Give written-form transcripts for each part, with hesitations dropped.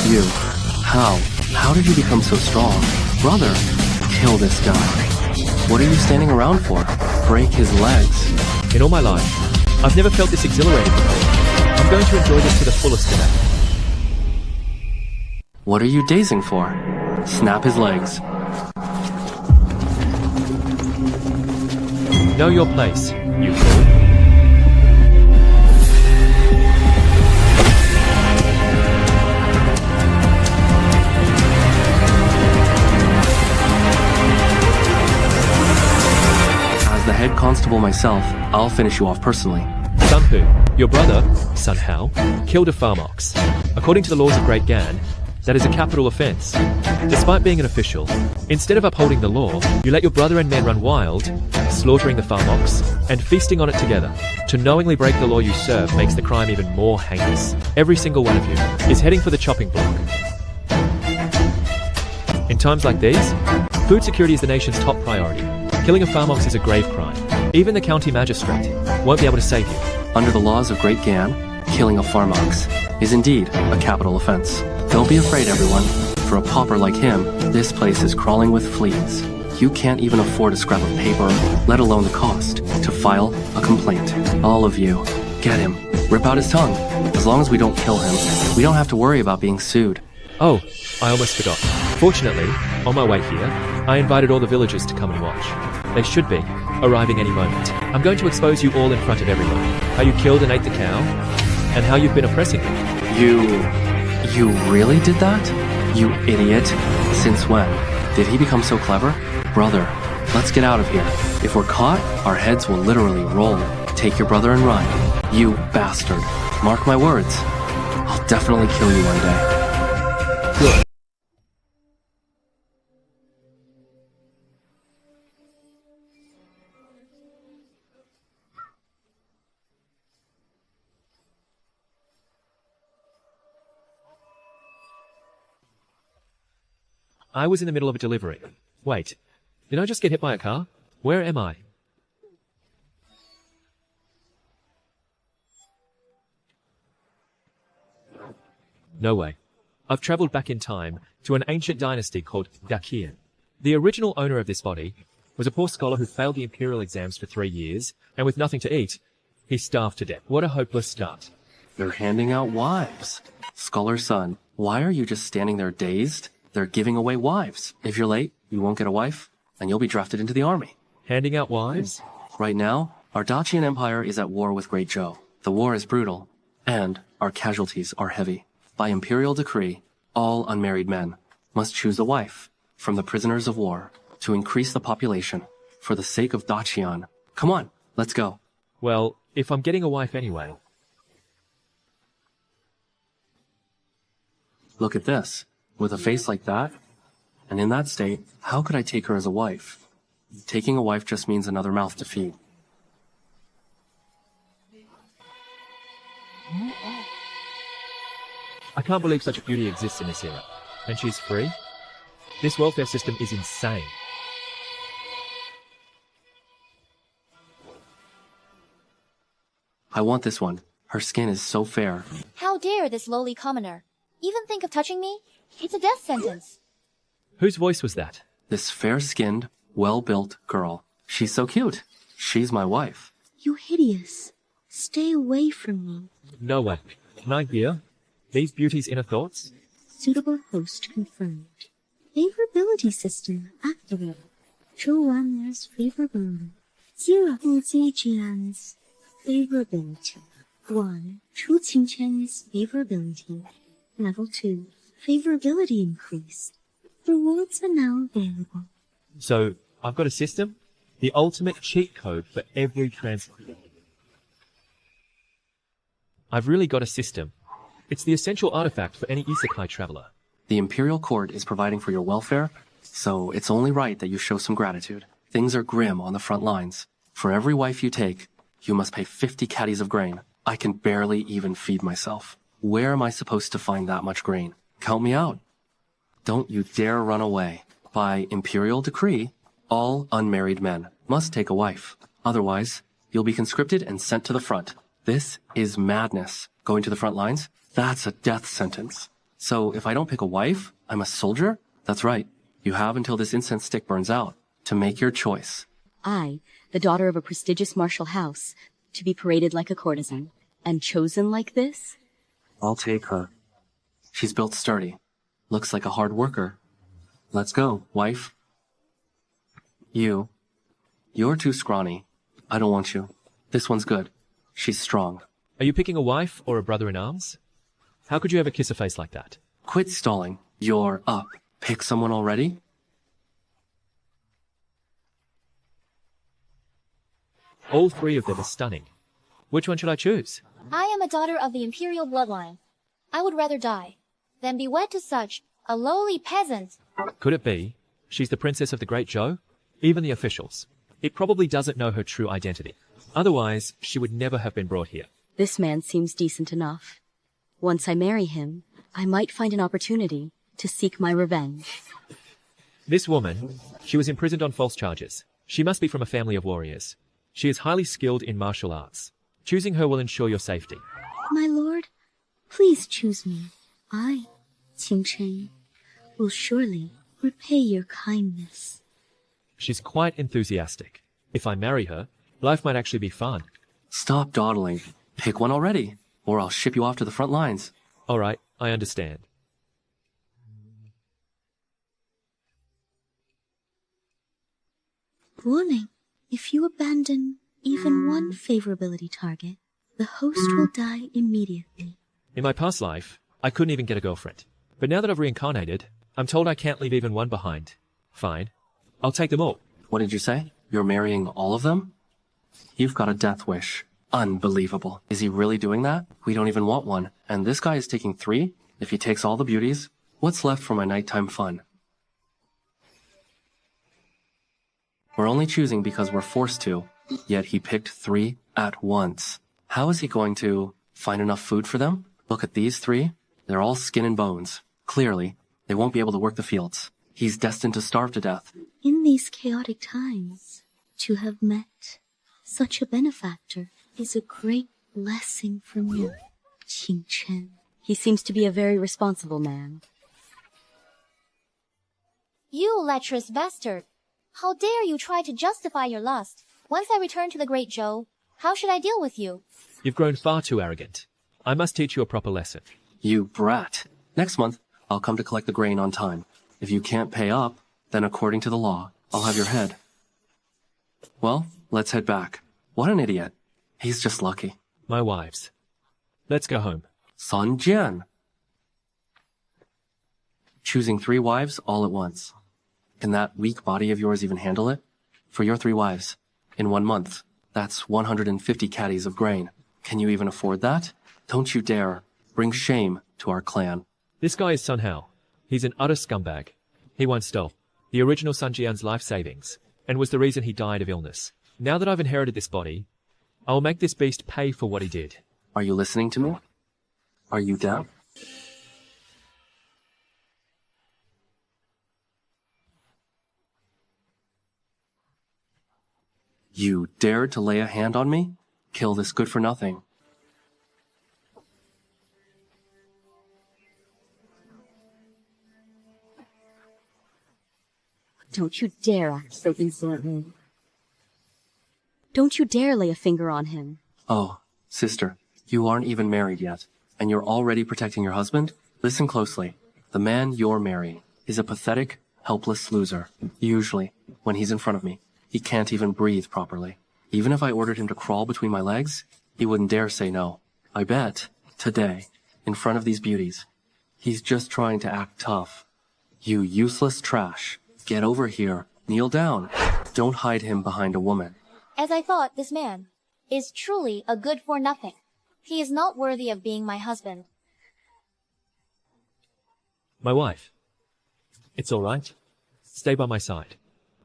You. How? How did you become so strong? Brother, kill this guy. What are you standing around for? Break his legs. In all my life, I've never felt this exhilarated before. I'm going to enjoy this to the fullest today. What are you dazing for? Snap his legs. Know your place, you fool. As the head constable myself, I'll finish you off personally. Sun Hu, your brother, Sun Hao, killed a farm ox. According to the laws of Great Gan, that is a capital offense. Despite being an official, instead of upholding the law, you let your brother and men run wild, slaughtering the farm ox, and feasting on it together. To knowingly break the law you serve makes the crime even more heinous. Every single one of you is heading for the chopping block. In times like these, food security is the nation's top priority. Killing a farm ox is a grave crime. Even the county magistrate won't be able to save you. Under the laws of Great Gan, killing a farm ox is indeed a capital offense. Don't be afraid, everyone. For a pauper like him, this place is crawling with fleas. You can't even afford a scrap of paper, let alone the cost, to file a complaint. All of you, get him. Rip out his tongue. As long as we don't kill him, we don't have to worry about being sued. Oh, I almost forgot. Fortunately, on my way here, I invited all the villagers to come and watch. They should be arriving any moment. I'm going to expose you all in front of everyone. How you killed and ate the cow, and how you've been oppressing them. You really did that? You idiot. Since when? Did he become so clever? Brother, let's get out of here. If we're caught, our heads will literally roll. Take your brother and run. You bastard. Mark my words. I'll definitely kill you one day. Good. I was in the middle of a delivery. Wait, did I just get hit by a car? Where am I? No way. I've traveled back in time to an ancient dynasty called Dakian. The original owner of this body was a poor scholar who failed the imperial exams for 3 years, and with nothing to eat, he starved to death. What a hopeless start. They're handing out wives. Scholar's son, why are you just standing there dazed? They're giving away wives. If you're late, you won't get a wife, and you'll be drafted into the army. Handing out wives? Right now, our Dacian Empire is at war with Great Zhou. The war is brutal, and our casualties are heavy. By imperial decree, all unmarried men must choose a wife from the prisoners of war to increase the population for the sake of Dacian. Come on, let's go. Well, if I'm getting a wife anyway. Look at this. With a face like that, and in that state, how could I take her as a wife? Taking a wife just means another mouth to feed. I can't believe such beauty exists in this era. And she's free? This welfare system is insane. I want this one. Her skin is so fair. How dare this lowly commoner even think of touching me? It's a death sentence. Whose voice was that? This fair-skinned, well-built girl. She's so cute. She's my wife. You hideous. Stay away from me. No way. Can I hear these beauties' inner thoughts? Suitable host confirmed. Favorability system activated. True Runner's favorability. 0 Zhejian's favorability. 1. True Qingchen's favorability. Level 2. Favorability increased. Rewards are now available. So, I've got a system? The ultimate cheat code for every transfer. I've really got a system. It's the essential artifact for any isekai traveler. The Imperial Court is providing for your welfare, so it's only right that you show some gratitude. Things are grim on the front lines. For every wife you take, you must pay 50 caddies of grain. I can barely even feed myself. Where am I supposed to find that much grain? Count me out. Don't you dare run away. By imperial decree, all unmarried men must take a wife. Otherwise, you'll be conscripted and sent to the front. This is madness. Going to the front lines? That's a death sentence. So if I don't pick a wife, I'm a soldier? That's right. You have until this incense stick burns out to make your choice. I, the daughter of a prestigious martial house, to be paraded like a courtesan, and chosen like this? I'll take her. She's built sturdy. Looks like a hard worker. Let's go, wife. You're too scrawny. I don't want you. This one's good. She's strong. Are you picking a wife or a brother-in-arms? How could you ever kiss a face like that? Quit stalling. You're up. Pick someone already? All three of them are stunning. Which one should I choose? I am a daughter of the imperial bloodline. I would rather die than be wed to such a lowly peasant. Could it be she's the princess of the Great Zhou? Even the officials. It probably doesn't know her true identity. Otherwise, she would never have been brought here. This man seems decent enough. Once I marry him, I might find an opportunity to seek my revenge. This woman, she was imprisoned on false charges. She must be from a family of warriors. She is highly skilled in martial arts. Choosing her will ensure your safety. My lord, please choose me. I, Qing Chen, will surely repay your kindness. She's quite enthusiastic. If I marry her, life might actually be fun. Stop dawdling. Pick one already, or I'll ship you off to the front lines. All right, I understand. Warning, if you abandon even one favorability target, the host will die immediately. In my past life, I couldn't even get a girlfriend. But now that I've reincarnated, I'm told I can't leave even one behind. Fine. I'll take them all. What did you say? You're marrying all of them? You've got a death wish. Unbelievable. Is he really doing that? We don't even want one. And this guy is taking 3? If he takes all the beauties, what's left for my nighttime fun? We're only choosing because we're forced to, yet he picked 3 at once. How is he going to find enough food for them? Look at these 3. They're all skin and bones. Clearly, they won't be able to work the fields. He's destined to starve to death. In these chaotic times, to have met such a benefactor is a great blessing from you, Qing Chen. He seems to be a very responsible man. You lecherous bastard! How dare you try to justify your lust? Once I return to the Great Zhou, how should I deal with you? You've grown far too arrogant. I must teach you a proper lesson. You brat. Next month, I'll come to collect the grain on time. If you can't pay up, then according to the law, I'll have your head. Well, let's head back. What an idiot. He's just lucky. My wives. Let's go home. Sun Jian. Choosing 3 wives all at once. Can that weak body of yours even handle it? For your 3 wives, in 1 month, that's 150 caddies of grain. Can you even afford that? Don't you dare bring shame to our clan. This guy is Sun Hao. He's an utter scumbag. He once stole the original Sun Jian's life savings and was the reason he died of illness. Now that I've inherited this body, I'll make this beast pay for what he did. Are you listening to me? Are you deaf? You dared to lay a hand on me? Kill this good-for-nothing. Don't you dare act so insolently. Don't you dare lay a finger on him. Oh, sister, you aren't even married yet, and you're already protecting your husband? Listen closely. The man you're marrying is a pathetic, helpless loser. Usually, when he's in front of me, he can't even breathe properly. Even if I ordered him to crawl between my legs, he wouldn't dare say no. I bet, today, in front of these beauties, he's just trying to act tough. You useless trash. Get over here. Kneel down. Don't hide him behind a woman. As I thought, this man is truly a good-for-nothing. He is not worthy of being my husband. My wife. It's all right. Stay by my side.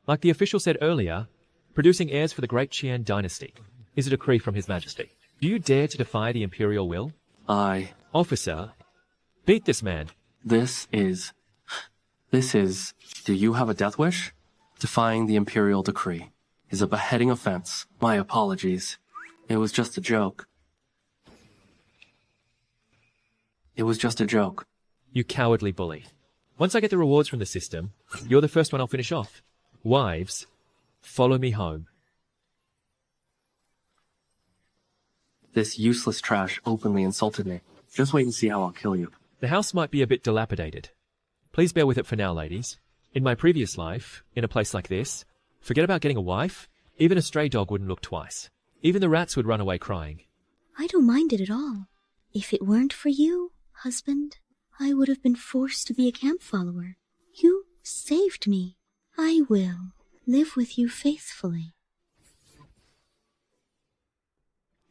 Like the official said earlier, producing heirs for the great Qian dynasty is a decree from His Majesty. Do you dare to defy the imperial will? Officer, beat this man. This is... Do you have a death wish? Defying the imperial decree is a beheading offense. My apologies. It was just a joke. It was just a joke. You cowardly bully. Once I get the rewards from the system, you're the first one I'll finish off. Wives, follow me home. This useless trash openly insulted me. Just wait and see how I'll kill you. The house might be a bit dilapidated. Please bear with it for now, ladies. In my previous life, in a place like this, forget about getting a wife, even a stray dog wouldn't look twice. Even the rats would run away crying. I don't mind it at all. If it weren't for you, husband, I would have been forced to be a camp follower. You saved me. I will live with you faithfully.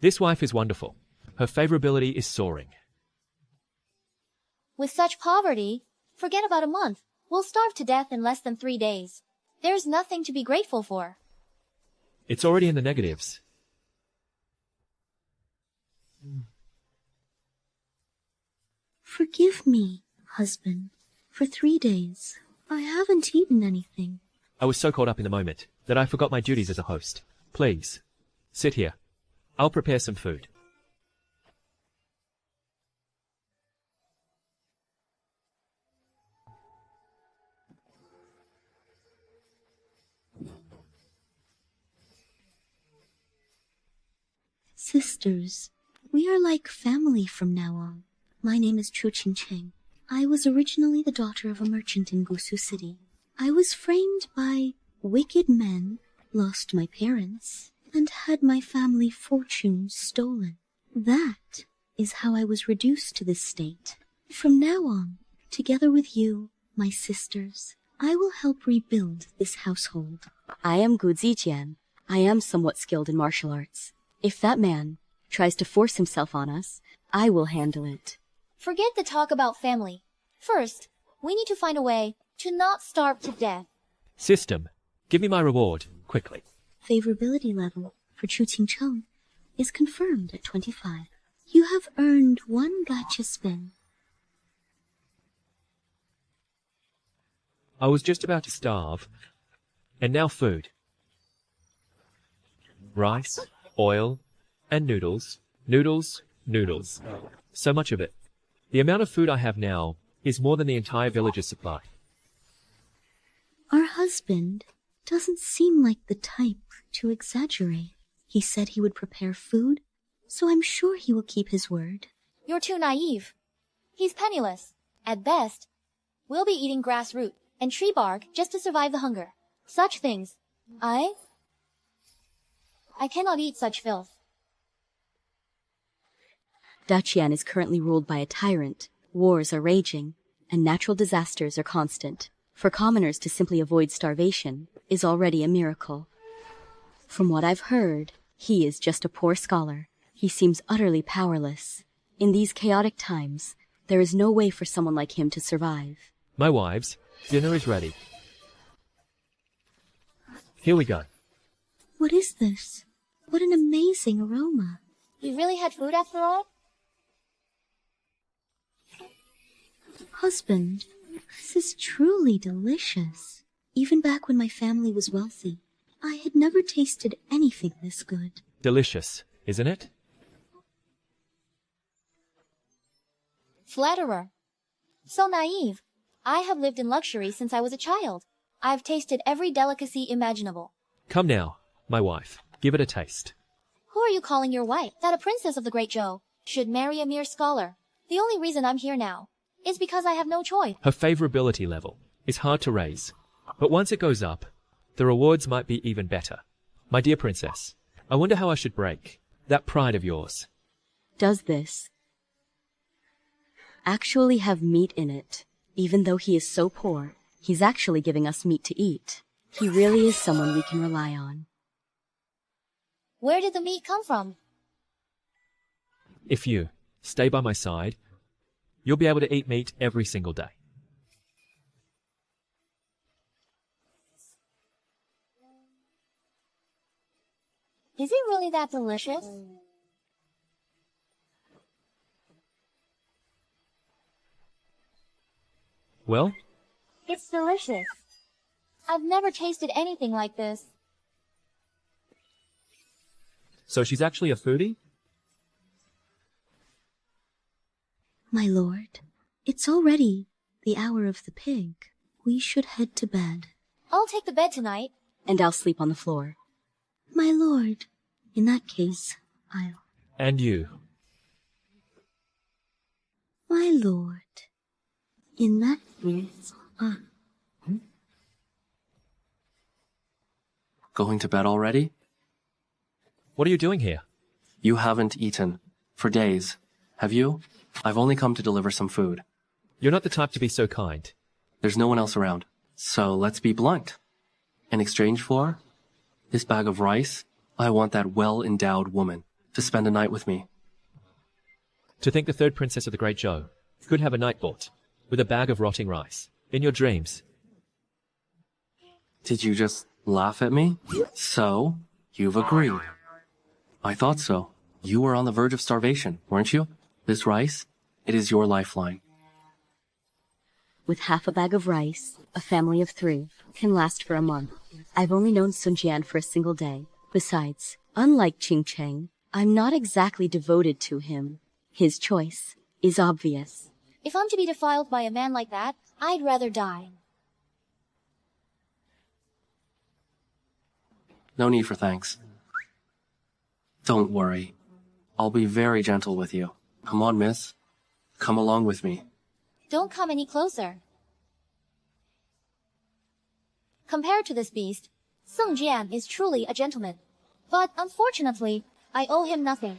This wife is wonderful. Her favorability is soaring. With such poverty, forget about a month. We'll starve to death in less than 3 days. There's nothing to be grateful for. It's already in the negatives. Forgive me, husband. For 3 days, I haven't eaten anything. I was so caught up in the moment that I forgot my duties as a host. Please, sit here. I'll prepare some food. Sisters, we are like family from now on. My name is Chu Ching. I was originally the daughter of a merchant in Gusu City. I was framed by wicked men, lost my parents, and had my family fortunes stolen. That is how I was reduced to this state. From now on, together with you, my sisters, I will help rebuild this household. I am Gu Zijian. I am somewhat skilled in martial arts. If that man tries to force himself on us, I will handle it. Forget the talk about family. First, we need to find a way to not starve to death. System, give me my reward, quickly. Favorability level for Chu Qingcheng is confirmed at 25. You have earned 1 gacha spin. I was just about to starve, and now food. Rice, oil, and noodles, noodles, noodles. So much of it. The amount of food I have now is more than the entire village's supply. Our husband doesn't seem like the type to exaggerate. He said he would prepare food, so I'm sure he will keep his word. You're too naive. He's penniless. At best, we'll be eating grass root and tree bark just to survive the hunger. Such things. I cannot eat such filth. Dacian is currently ruled by a tyrant, wars are raging, and natural disasters are constant. For commoners to simply avoid starvation is already a miracle. From what I've heard, he is just a poor scholar. He seems utterly powerless. In these chaotic times, there is no way for someone like him to survive. My wives, dinner is ready. Here we go. What is this? What an amazing aroma. You really had food after all? Husband, this is truly delicious. Even back when my family was wealthy, I had never tasted anything this good. Delicious, isn't it? Flatterer. So naive. I have lived in luxury since I was a child. I've tasted every delicacy imaginable. Come now, my wife, give it a taste. Who are you calling your wife? That a princess of the Great Zhou should marry a mere scholar. The only reason I'm here now is because I have no choice. Her favorability level is hard to raise, but once it goes up, the rewards might be even better. My dear princess, I wonder how I should break that pride of yours. Does this actually have meat in it? Even though he is so poor, he's actually giving us meat to eat. He really is someone we can rely on. Where did the meat come from? If you stay by my side, you'll be able to eat meat every single day. Is it really that delicious? Well, It's delicious. I've never tasted anything like this. so she's actually a foodie? My lord, It's already the hour of the pig. We should head to bed. I'll take the bed tonight. And I'll sleep on the floor. My lord, in that case, I'll... And you. My lord, in that case, Going to bed already? What are you doing here? You haven't eaten. For days. Have you? I've only come to deliver some food. You're not the type to be so kind. There's no one else around. So let's be blunt. In exchange for this bag of rice, I want that well-endowed woman to spend a night with me. To think the third princess of the Great Zhou could have a night bought with a bag of rotting rice. In your dreams. Did you just laugh at me? So, you've agreed. I thought so. You were on the verge of starvation, weren't you? This rice, it is your lifeline. With half a bag of rice, a family of 3 can last for a month. I've only known Sun Jian for a single day. Besides, unlike Qing Cheng, I'm not exactly devoted to him. His choice is obvious. If I'm to be defiled by a man like that, I'd rather die. No need for thanks. Don't worry. I'll be very gentle with you. Come on, miss. Come along with me. Don't come any closer. Compared to this beast, Sung Jian is truly a gentleman. But unfortunately, I owe him nothing.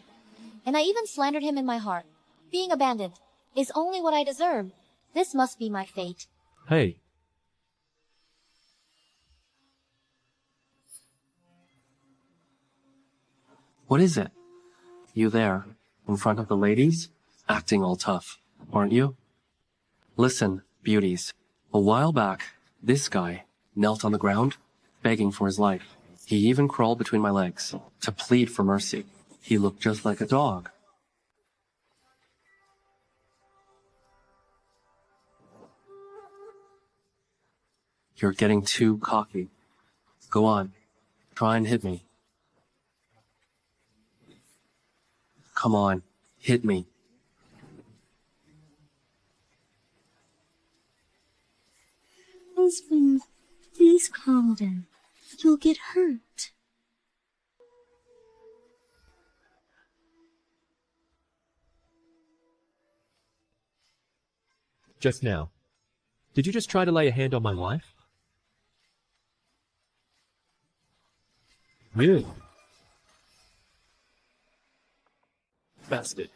And I even slandered him in my heart. Being a bandit is only what I deserve. This must be my fate. Hey. What is it? You there, in front of the ladies, acting all tough, aren't you? Listen, beauties. A while back, this guy knelt on the ground, begging for his life. He even crawled between my legs to plead for mercy. He looked just like a dog. You're getting too cocky. Go on. Try and hit me. Come on. Hit me. husband, please calm down. You'll get hurt. Just now. Did you just try to lay a hand on my wife? Really? Bastard.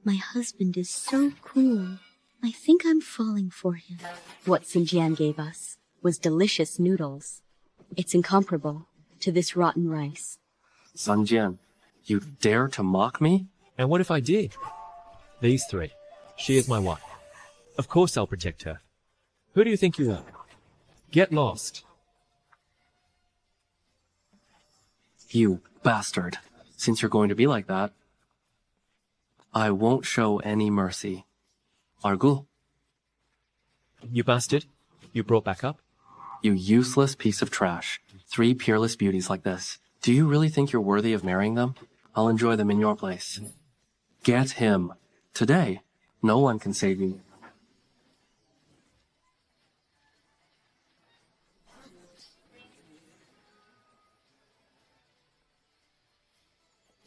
My husband is so cool. I think I'm falling for him. What Xinjiang gave us was delicious noodles. It's incomparable to this rotten rice. Sun Jian, you dare to mock me? And what if I did? These three. She is my wife. Of course I'll protect her. Who do you think you are? Get lost. You bastard. Since you're going to be like that, I won't show any mercy. Argu, You bastard. You brought back up? you useless piece of trash. 3 peerless beauties like this. Do you really think you're worthy of marrying them? I'll enjoy them in your place. Get him. Today. No one can save you.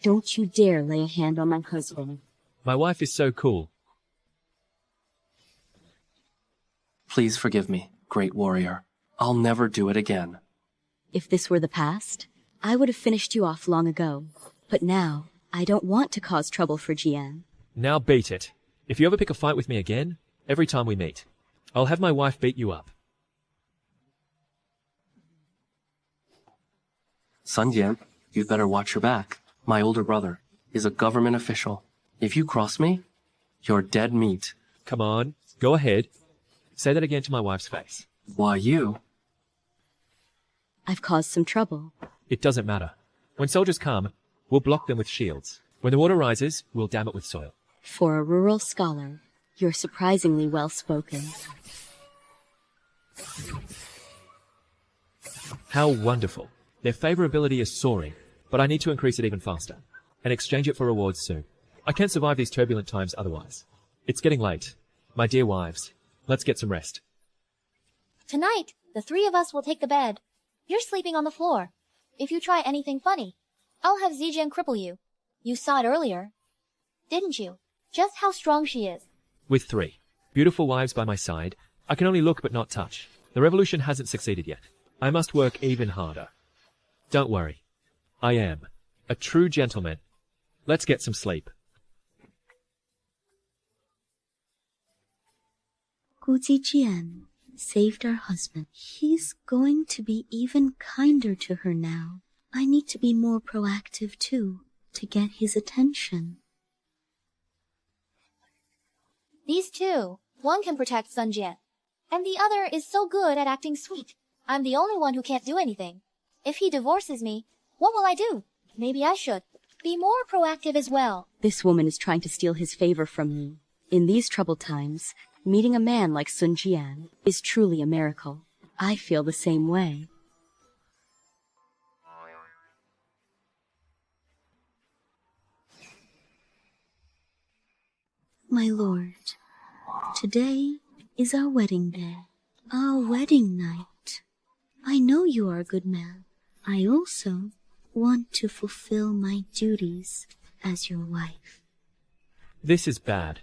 Don't you dare lay a hand on my husband. My wife is so cool. Please forgive me, great warrior. I'll never do it again. If this were the past, I would have finished you off long ago. But now, I don't want to cause trouble for Jian. Now beat it. If you ever pick a fight with me again, every time we meet, I'll have my wife beat you up. Sun Jian, you'd better watch your back. My older brother is a government official. If you cross me, you're dead meat. Come on, go ahead. Say that again to my wife's face. Why you? I've caused some trouble. It doesn't matter. When soldiers come, we'll block them with shields. When the water rises, we'll dam it with soil. For a rural scholar, you're surprisingly well-spoken. How wonderful. Their favorability is soaring, but I need to increase it even faster and exchange it for rewards soon. I can't survive these turbulent times otherwise. It's getting late. My dear wives, let's get some rest. Tonight, the three of us will take the bed. You're sleeping on the floor. If you try anything funny, I'll have Zijian cripple you. You saw it earlier, didn't you? Just how strong she is. With 3 beautiful wives by my side, I can only look but not touch. The revolution hasn't succeeded yet. I must work even harder. Don't worry. I am a true gentleman. Let's get some sleep. Gu Zijian saved our husband. He's going to be even kinder to her now. I need to be more proactive too, to get his attention. These two, one can protect Sun Jian, and the other is so good at acting sweet. I'm the only one who can't do anything. If he divorces me, what will I do? Maybe I should be more proactive as well. This woman is trying to steal his favor from me. In these troubled times, meeting a man like Sun Jian is truly a miracle. I feel the same way. My lord, today is our wedding day, our wedding night. I know you are a good man. I also want to fulfill my duties as your wife. This is bad.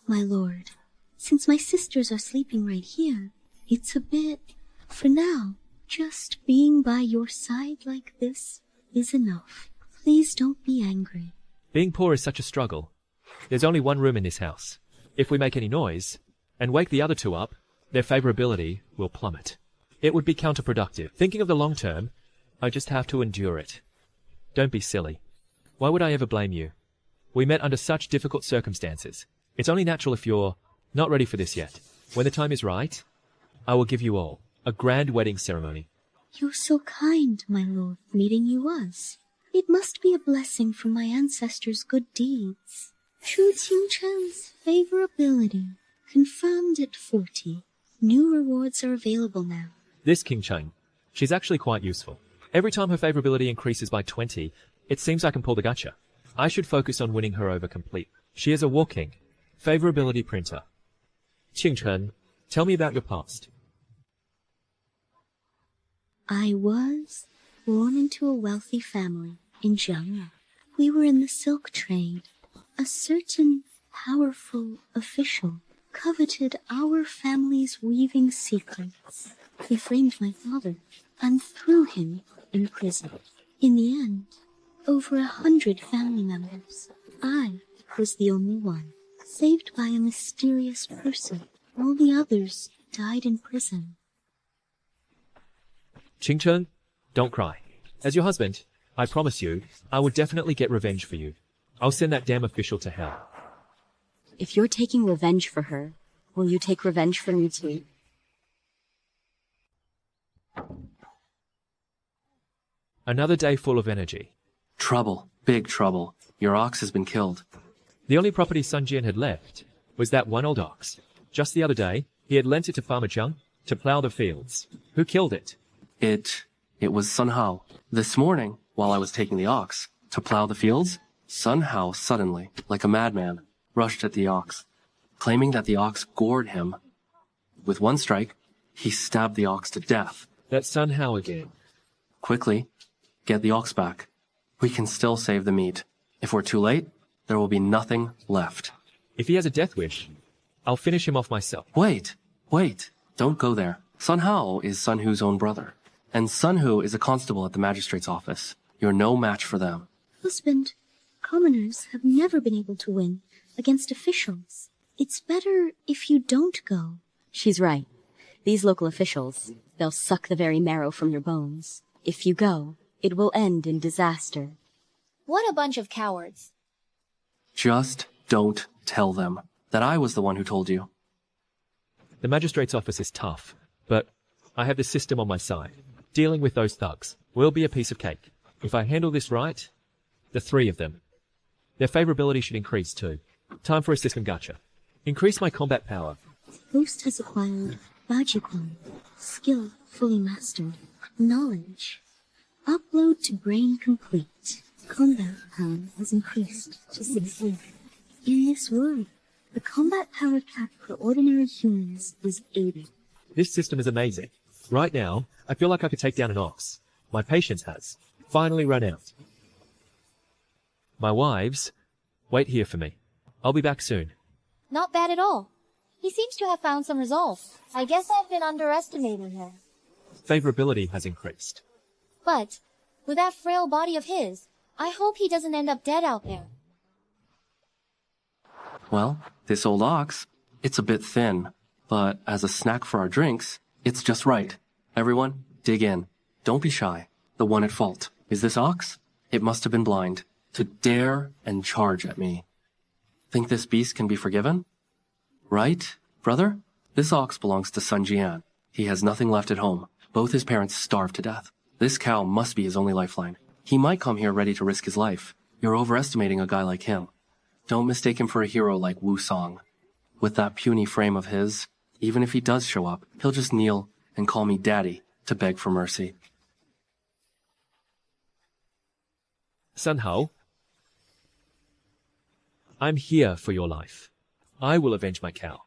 My lord, since my sisters are sleeping right here, it's a bit, for now, just being by your side like this is enough. Please don't be angry. Being poor is such a struggle. There's only one room in this house. If we make any noise and wake the other 2 up, their favorability will plummet. It would be counterproductive. Thinking of the long term, I just have to endure it. Don't be silly. Why would I ever blame you? We met under such difficult circumstances. It's only natural if you're not ready for this yet. When the time is right, I will give you all a grand wedding ceremony. You're so kind, my lord. Meeting you was. It must be a blessing from my ancestors' good deeds. Chu Qingchen's favorability confirmed at 40. New rewards are available now. This King Cheng, she's actually quite useful. Every time her favorability increases by 20, it seems I can pull the gacha. I should focus on winning her over completely. She is a walking favorability printer. Qing Chen, tell me about your past. I was born into a wealthy family in Jiangnan. We were in the silk trade. A certain powerful official coveted our family's weaving secrets. He framed my father and threw him in prison. In the end, over 100 family members. I was the only one, saved by a mysterious person. All the others died in prison. Qing Chen, don't cry. As your husband, I promise you, I will definitely get revenge for you. I'll send that damn official to hell. If you're taking revenge for her, will you take revenge for me too? Another day full of energy. Trouble. Big trouble. Your ox has been killed. The only property Sun Jian had left was that one old ox. Just the other day, he had lent it to Farmer Chung to plow the fields. Who killed it? It was Sun Hao. This morning, while I was taking the ox to plow the fields, Sun Hao suddenly, like a madman, rushed at the ox, claiming that the ox gored him. With one strike, he stabbed the ox to death. That's Sun Hao again. Quickly, get the ox back. We can still save the meat. If we're too late, there will be nothing left. If he has a death wish, I'll finish him off myself. Wait. Don't go there. Sun Hao is Sun Hu's own brother. And Sun Hu is a constable at the magistrate's office. You're no match for them. Husband, commoners have never been able to win against officials. It's better if you don't go. She's right. These local officials, they'll suck the very marrow from your bones. If you go, it will end in disaster. What a bunch of cowards. Just don't tell them that I was the one who told you. The magistrate's office is tough, but I have the system on my side. Dealing with those thugs will be a piece of cake. If I handle this right, the 3 of them, their favorability should increase too. Time for a system gacha. Increase my combat power. Host has acquired Bajikwan, skill fully mastered, knowledge. Upload to brain complete. Combat power has increased to 16. In this world, the combat power cap for ordinary humans is 80. This system is amazing. Right now, I feel like I could take down an ox. My patience has finally run out. My wives, wait here for me. I'll be back soon. Not bad at all. He seems to have found some resolve. I guess I've been underestimating him. Favorability has increased. But, with that frail body of his, I hope he doesn't end up dead out there. Well, this old ox, it's a bit thin, but as a snack for our drinks, it's just right. Everyone, dig in. Don't be shy. The one at fault is this ox. It must have been blind to dare and charge at me. Think this beast can be forgiven? Right, brother? This ox belongs to Sun Jian. He has nothing left at home. Both his parents starved to death. This cow must be his only lifeline. He might come here ready to risk his life. You're overestimating a guy like him. Don't mistake him for a hero like Wu Song. With that puny frame of his, even if he does show up, he'll just kneel and call me daddy to beg for mercy. Sun Hao, I'm here for your life. I will avenge my cow.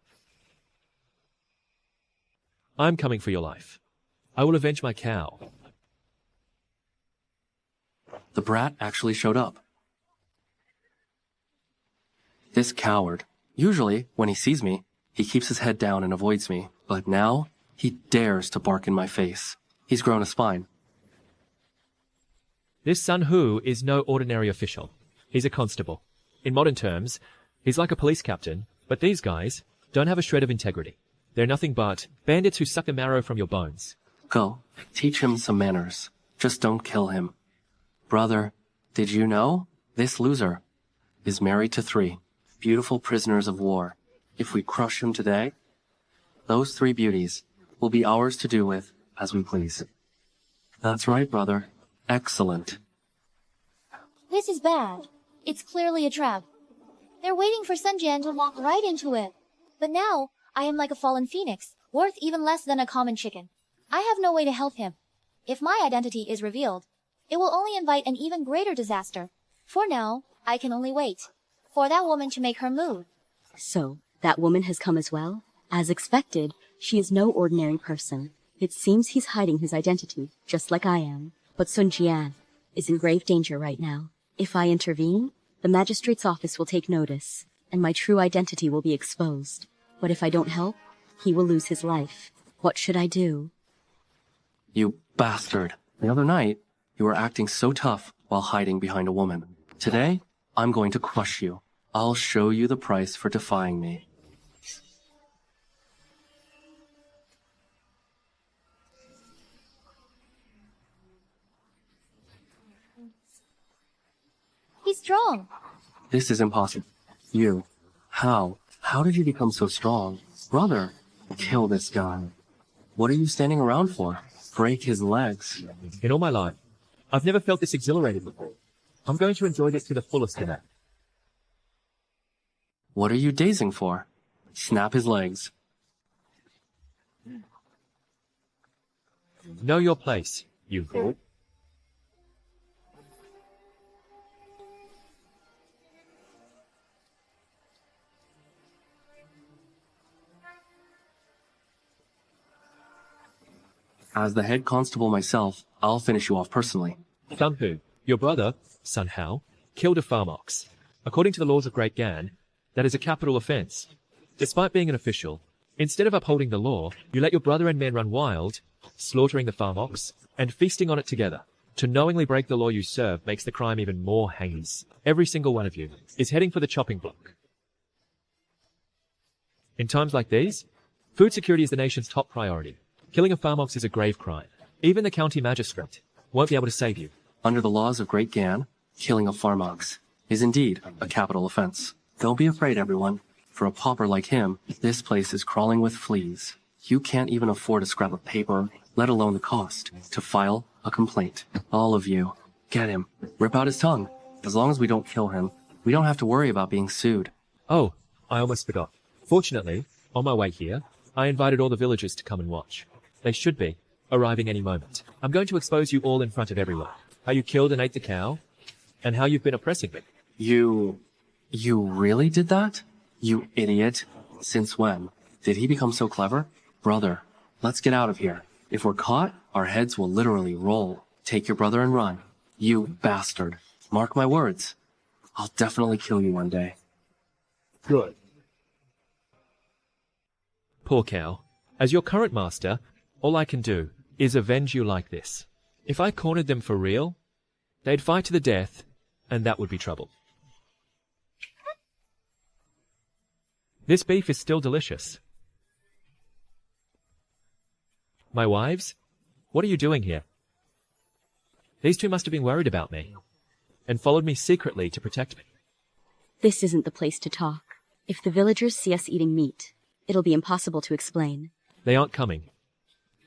I'm coming for your life. I will avenge my cow. The brat actually showed up. This coward. Usually, when he sees me, he keeps his head down and avoids me. But now, he dares to bark in my face. He's grown a spine. This Sun Hu is no ordinary official. He's a constable. In modern terms, he's like a police captain, but these guys don't have a shred of integrity. They're nothing but bandits who suck the marrow from your bones. Go, teach him some manners. Just don't kill him. Brother, did you know? This loser is married to 3 beautiful prisoners of war. If we crush him today, those 3 beauties will be ours to do with as we please. That's right, brother. Excellent. This is bad. It's clearly a trap. They're waiting for Sun Jian to walk right into it. But now, I am like a fallen phoenix, worth even less than a common chicken. I have no way to help him. If my identity is revealed, it will only invite an even greater disaster. For now, I can only wait for that woman to make her move. So, that woman has come as well? As expected, she is no ordinary person. It seems he's hiding his identity, just like I am. But Sun Jian is in grave danger right now. If I intervene, the magistrate's office will take notice, and my true identity will be exposed. But if I don't help, he will lose his life. What should I do? You bastard. The other night, you were acting so tough while hiding behind a woman. Today, I'm going to crush you. I'll show you the price for defying me. He's strong. This is impossible. You. How? How did you become so strong? Brother, kill this guy. What are you standing around for? Break his legs. In all my life, I've never felt this exhilarated before. I'm going to enjoy this to the fullest today. What are you dazing for? Snap his legs. Know your place, you fool. As the head constable myself, I'll finish you off personally. Sun Hu, your brother, Sun Hao, killed a farm ox. According to the laws of Great Gan, that is a capital offense. Despite being an official, instead of upholding the law, you let your brother and men run wild, slaughtering the farm ox, and feasting on it together. To knowingly break the law you serve makes the crime even more heinous. Every single one of you is heading for the chopping block. In times like these, food security is the nation's top priority. Killing a farm ox is a grave crime. Even the county magistrate won't be able to save you. Under the laws of Great Gan, killing a farm ox is indeed a capital offense. Don't be afraid, everyone. For a pauper like him, this place is crawling with fleas. You can't even afford a scrap of paper, let alone the cost, to file a complaint. All of you, get him. Rip out his tongue. As long as we don't kill him, we don't have to worry about being sued. Oh, I almost forgot. Fortunately, on my way here, I invited all the villagers to come and watch. They should be, arriving any moment. I'm going to expose you all in front of everyone. How you killed and ate the cow, and how you've been oppressing me. You really did that? You idiot. Since when? Did he become so clever? Brother, let's get out of here. If we're caught, our heads will literally roll. Take your brother and run. You bastard. Mark my words. I'll definitely kill you one day. Good. Poor cow. As your current master, all I can do is avenge you like this. If I cornered them for real, they'd fight to the death, and that would be trouble. This beef is still delicious. My wives, what are you doing here? These two must have been worried about me, and followed me secretly to protect me. This isn't the place to talk. If the villagers see us eating meat, it'll be impossible to explain. They aren't coming.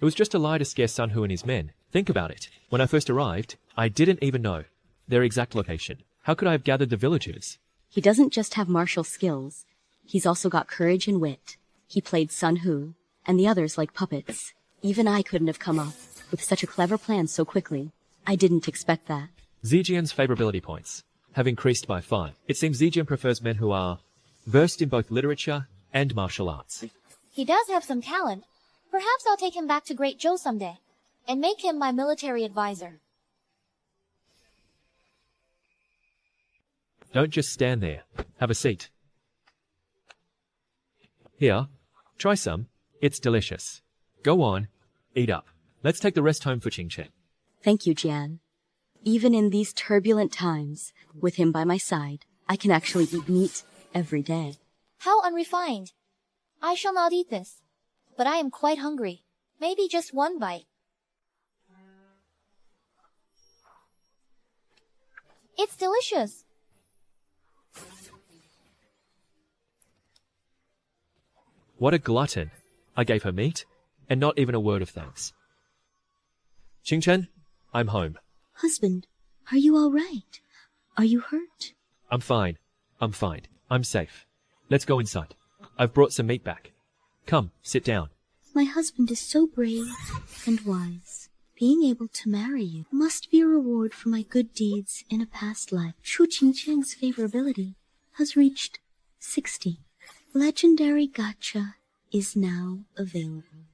It was just a lie to scare Sun Hu and his men. Think about it. When I first arrived, I didn't even know their exact location. How could I have gathered the villagers? He doesn't just have martial skills. He's also got courage and wit. He played Sun Hu, and the others like puppets. Even I couldn't have come up with such a clever plan so quickly. I didn't expect that. Zijian's favorability points have increased by 5. It seems Zijian prefers men who are versed in both literature and martial arts. He does have some talent. Perhaps I'll take him back to Great Zhou someday, and make him my military advisor. Don't just stand there. Have a seat. Here, try some. It's delicious. Go on, eat up. Let's take the rest home for Qingchen. Thank you, Jian. Even in these turbulent times, with him by my side, I can actually eat meat every day. How unrefined. I shall not eat this, but I am quite hungry. Maybe just one bite. It's delicious. What a glutton. I gave her meat, and not even a word of thanks. Qingchen, I'm home. Husband, are you all right? Are you hurt? I'm fine. I'm fine. I'm safe. Let's go inside. I've brought some meat back. Come, sit down. My husband is so brave and wise. Being able to marry you must be a reward for my good deeds in a past life. Chu Qingcheng's favorability has reached 60. Legendary gacha is now available.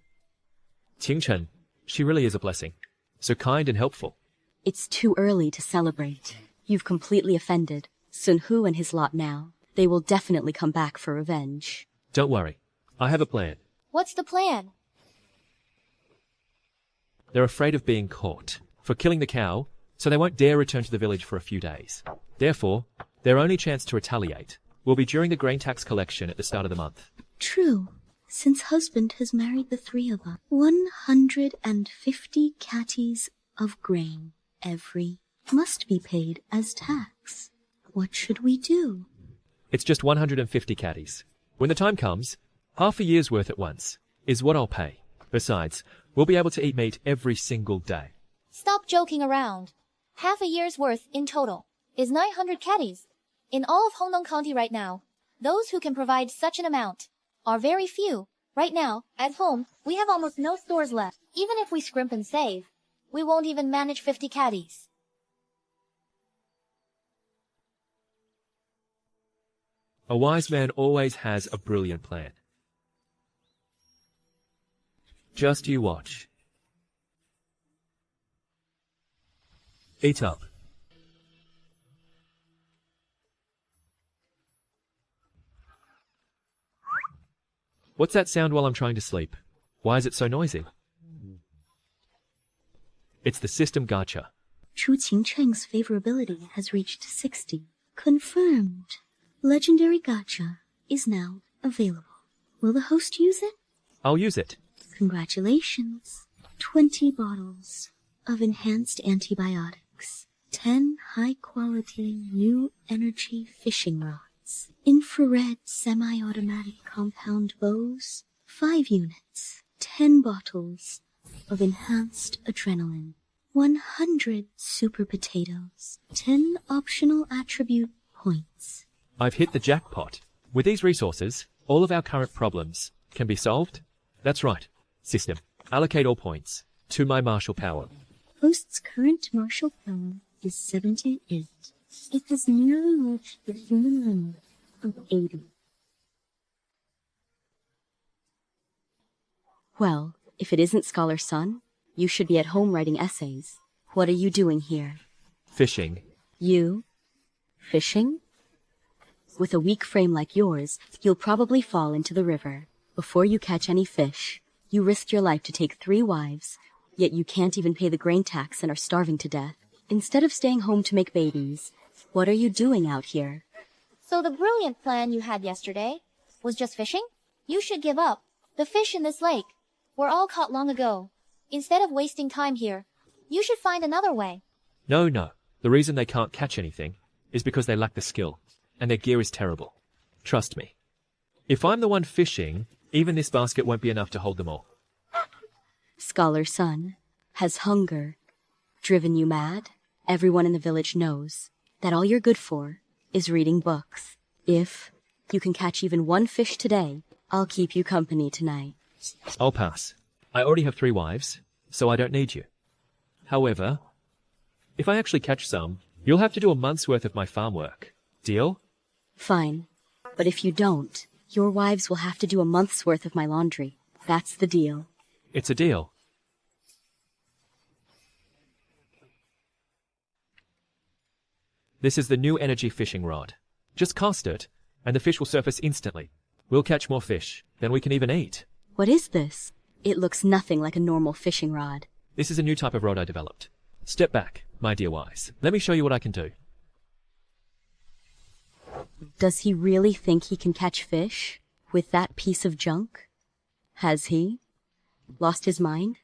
Qingchen, she really is a blessing. So kind and helpful. It's too early to celebrate. You've completely offended Sun Hu and his lot now. They will definitely come back for revenge. Don't worry. I have a plan. What's the plan? They're afraid of being caught for killing the cow, so they won't dare return to the village for a few days. Therefore, their only chance to retaliate will be during the grain tax collection at the start of the month. True, since husband has married the three of us. 150 catties of grain every must be paid as tax. What should we do? It's just 150 caddies. When the time comes, half a year's worth at once is what I'll pay. Besides, we'll be able to eat meat every single day. Stop joking around. Half a year's worth in total is 900 caddies. In all of Hongnong County right now, those who can provide such an amount are very few. Right now, at home, we have almost no stores left. Even if we scrimp and save, we won't even manage 50 caddies. A wise man always has a brilliant plan. Just you watch. Eat up. What's that sound while I'm trying to sleep? Why is it so noisy? It's the system gacha. Chu Qingcheng's favorability has reached 60. Confirmed. Legendary gacha is now available. Will the host use it? I'll use it. Congratulations. 20 bottles of enhanced antibiotics. 10 high-quality new energy fishing rods. Infrared semi-automatic compound bows. 5 units. 10 bottles of enhanced adrenaline. 100 super potatoes. 10 optional attribute points. I've hit the jackpot. With these resources, all of our current problems can be solved. That's right. System. Allocate all points. to my martial power. Host's current martial power is 78. It has nearly reached the human limit of 80. Well, if it isn't Scholar's son, you should be at home writing essays. What are you doing here? Fishing. You? Fishing? With a weak frame like yours, you'll probably fall into the river. Before you catch any fish, you risked your life to take 3 wives, yet you can't even pay the grain tax and are starving to death. Instead of staying home to make babies, what are you doing out here? So the brilliant plan you had yesterday was just fishing? You should give up. The fish in this lake were all caught long ago. Instead of wasting time here, you should find another way. No. The reason they can't catch anything is because they lack the skill, and their gear is terrible. Trust me. If I'm the one fishing, even this basket won't be enough to hold them all. Scholar's son, has hunger driven you mad? Everyone in the village knows that all you're good for is reading books. If you can catch even 1 fish today, I'll keep you company tonight. I'll pass. I already have 3 wives, so I don't need you. However, if I actually catch some, you'll have to do a month's worth of my farm work. Deal? Fine. But if you don't, your wives will have to do a month's worth of my laundry. That's the deal. It's a deal. This is the new energy fishing rod. Just cast it, and the fish will surface instantly. We'll catch more fish than we can even eat. What is this? It looks nothing like a normal fishing rod. This is a new type of rod I developed. Step back, my dear wise. Let me show you what I can do. Does he really think he can catch fish with that piece of junk? Has he lost his mind?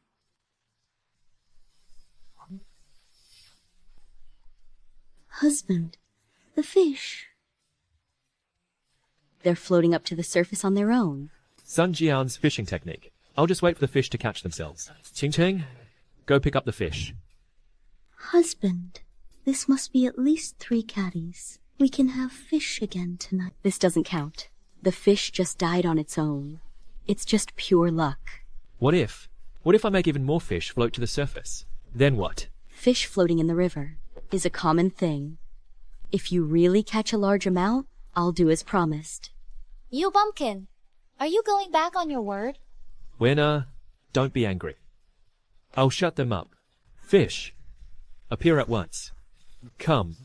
Husband, the fish. They're floating up to the surface on their own. Sun Jian's fishing technique. I'll just wait for the fish to catch themselves. Ching Ching, go pick up the fish. Husband, this must be at least 3 caddies. We can have fish again tonight. This doesn't count. The fish just died on its own. It's just pure luck. What if I make even more fish float to the surface? Then what? Fish floating in the river is a common thing. If you really catch a large amount, I'll do as promised. You bumpkin, are you going back on your word? Winner, don't be angry. I'll shut them up. Fish, appear at once. Come.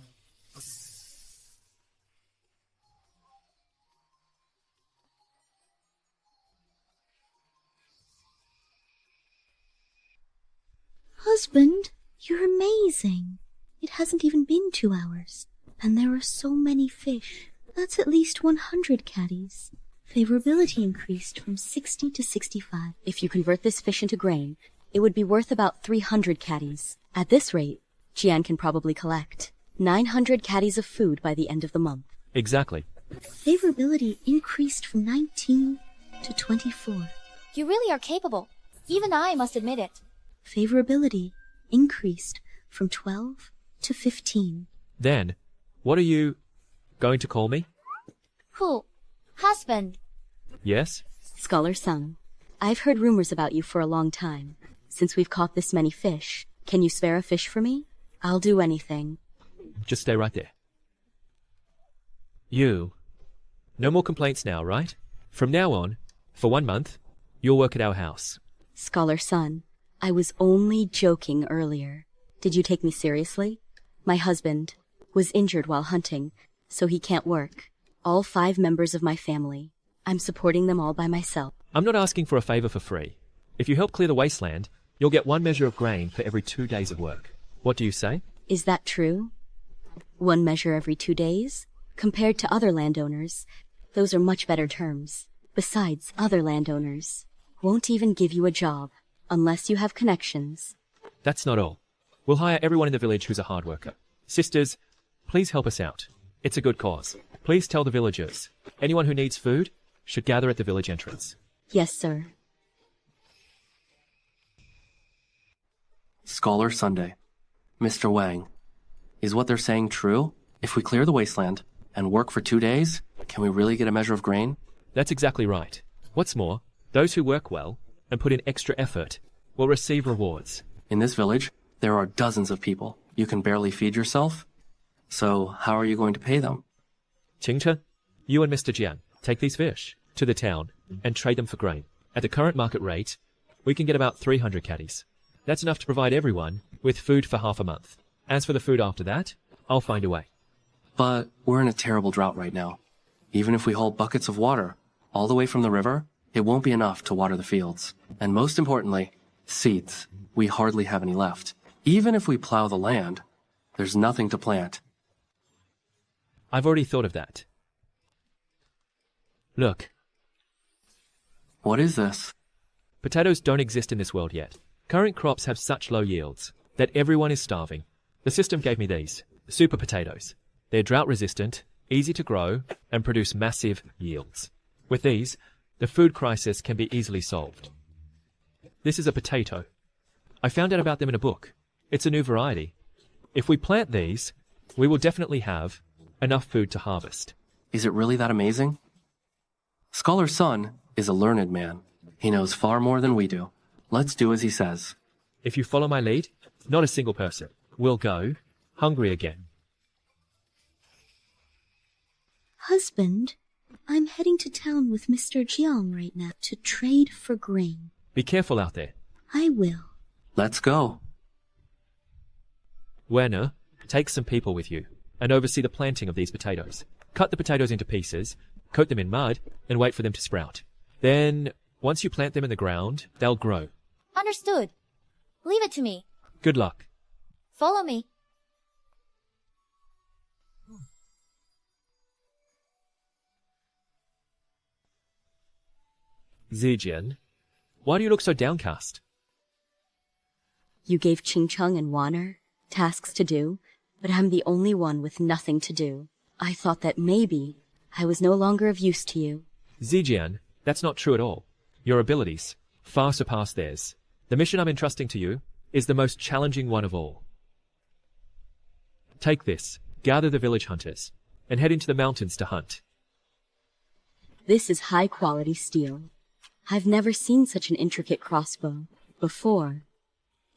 Husband, you're amazing. It hasn't even been 2 hours, and there are so many fish. That's at least 100 caddies. Favorability increased from 60 to 65. If you convert this fish into grain, it would be worth about 300 caddies. At this rate, Jian can probably collect 900 caddies of food by the end of the month. Exactly. Favorability increased from 19 to 24. You really are capable. Even I must admit it. Favorability increased from 12 to 15. Then, what are you going to call me? Who? Husband. Yes? Scholar Sung, I've heard rumors about you for a long time. Since we've caught this many fish, can you spare a fish for me? I'll do anything. Just stay right there. You. No more complaints now, right? From now on, for 1 month, you'll work at our house. Scholar Son, I was only joking earlier. Did you take me seriously? My husband was injured while hunting, so he can't work. All 5 members of my family. I'm supporting them all by myself. I'm not asking for a favor for free. If you help clear the wasteland, you'll get 1 measure of grain for every 2 days of work. What do you say? Is that true? 1 measure every 2 days? Compared to other landowners, those are much better terms. Besides, other landowners won't even give you a job unless you have connections. That's not all. We'll hire everyone in the village who's a hard worker. Sisters, please help us out. It's a good cause. Please tell the villagers. Anyone who needs food should gather at the village entrance. Yes, sir. Scholar Sunday. Mr. Wang, is what they're saying true? If we clear the wasteland and work for 2 days, can we really get a measure of grain? That's exactly right. What's more, those who work well and put in extra effort will receive rewards. In this village, there are dozens of people. You can barely feed yourself. So how are you going to pay them? Qingchen, you and Mr. Jian take these fish to the town and trade them for grain. At the current market rate, we can get about 300 caddies. That's enough to provide everyone with food for half a month. As for the food after that, I'll find a way. But we're in a terrible drought right now. Even if we haul buckets of water all the way from the river, it won't be enough to water the fields. And most importantly, seeds. We hardly have any left. Even if we plow the land, there's nothing to plant. I've already thought of that. Look, What is this? potatoes don't exist in this world yet. Current crops have such low yields that everyone is starving. The system gave me these, super potatoes. They're drought resistant, easy to grow, and produce massive yields. With these, the food crisis can be easily solved. This is a potato. I found out about them in a book. It's a new variety. If we plant these, we will definitely have enough food to harvest. Is it really that amazing? Scholar Sun is a learned man. He knows far more than we do. Let's do as he says. If you follow my lead, not a single person will go hungry again. Husband, I'm heading to town with Mr. Jiang right now to trade for grain. Be careful out there. I will. Let's go. Werner, take some people with you and oversee the planting of these potatoes. Cut the potatoes into pieces, coat them in mud, and wait for them to sprout. Then, once you plant them in the ground, they'll grow. Understood. Leave it to me. Good luck. Follow me. Zijian, why do you look so downcast? You gave Qingcheng and Wanner tasks to do, but I'm the only one with nothing to do. I thought that maybe I was no longer of use to you. Zijian, that's not true at all. Your abilities far surpass theirs. The mission I'm entrusting to you is the most challenging one of all. Take this, gather the village hunters, and head into the mountains to hunt. This is high-quality steel. I've never seen such an intricate crossbow before.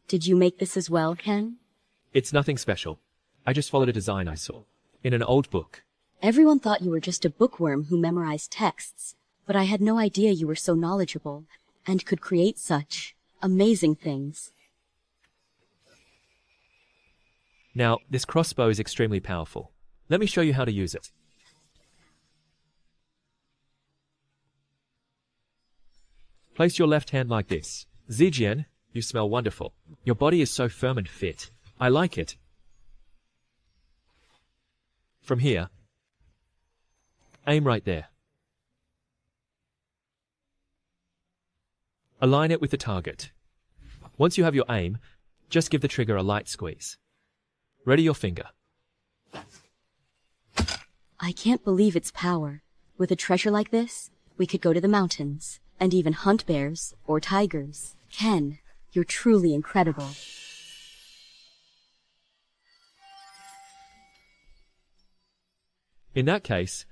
Did you make this as well, Ken? It's nothing special. I just followed a design I saw in an old book. Everyone thought you were just a bookworm who memorized texts, but I had no idea you were so knowledgeable and could create such amazing things. Now, this crossbow is extremely powerful. Let me show you how to use it. Place your left hand like this. Zijian, you smell wonderful. Your body is so firm and fit. I like it. From here, aim right there. Align it with the target. Once you have your aim, just give the trigger a light squeeze. Ready your finger. I can't believe its power. With a treasure like this, we could go to the mountains and even hunt bears or tigers. Ken, you're truly incredible. In that case,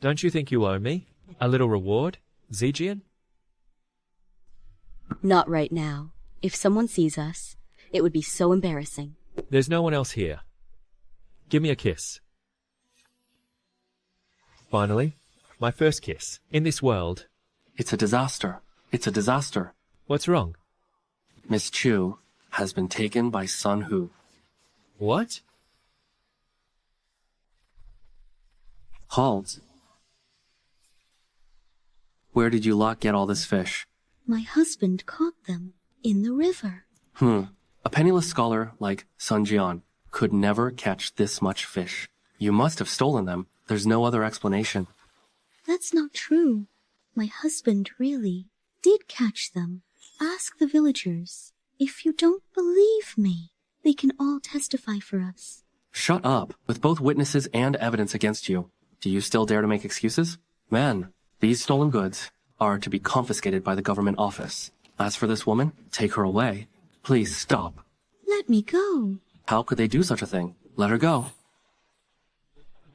don't you think you owe me a little reward, Zijian? Not right now. If someone sees us, it would be so embarrassing. There's no one else here. Give me a kiss. Finally, my first kiss. In this world, It's a disaster. It's a disaster. what's wrong? Miss Chu has been taken by Sun Hu. What? Halt. Where did you lot get all this fish? My husband caught them in the river. A penniless scholar like Sun Jian could never catch this much fish. You must have stolen them. There's no other explanation. That's not true. My husband really did catch them. Ask the villagers. If you don't believe me, they can all testify for us. Shut up. With both witnesses and evidence against you, do you still dare to make excuses? Man, these stolen goods are to be confiscated by the government office. As for this woman, take her away. Please stop. Let me go. How could they do such a thing? Let her go.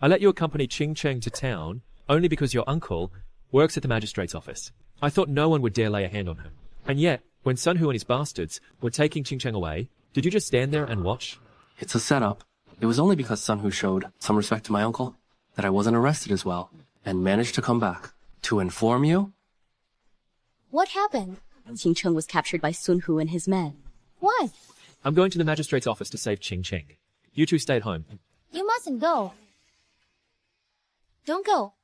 I let you accompany Qingcheng to town only because your uncle works at the magistrate's office. I thought no one would dare lay a hand on her. And yet, When Sun Hu and his bastards were taking Qing Cheng away, did you just stand there and watch? It's a setup. It was only because Sun Hu showed some respect to my uncle that I wasn't arrested as well and managed to come back. To inform you, What happened? Qing Cheng was captured by Sun Hu and his men. Why? I'm going to the magistrate's office to save Qing Cheng. You two stay at home. You mustn't go. Don't go.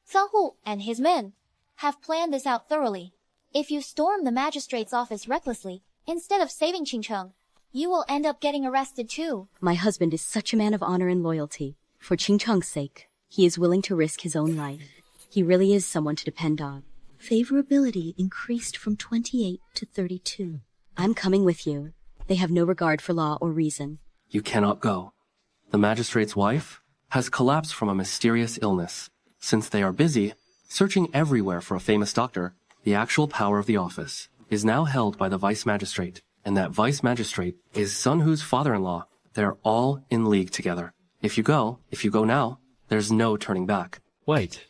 Sun Hu and his men have planned this out thoroughly. If you storm the magistrate's office recklessly, instead of saving Qing Cheng, you will end up getting arrested too. My husband is such a man of honor and loyalty. For Qing Cheng's sake, he is willing to risk his own life. He really is someone to depend on. Favorability increased from 28 to 32. I'm coming with you. They have no regard for law or reason. you cannot go. The magistrate's wife has collapsed from a mysterious illness. Since they are busy searching everywhere for a famous doctor, the actual power of the office is now held by the vice magistrate, and that vice magistrate is Sun Hu's father-in-law. They're all in league together. If you go now, there's no turning back. Wait.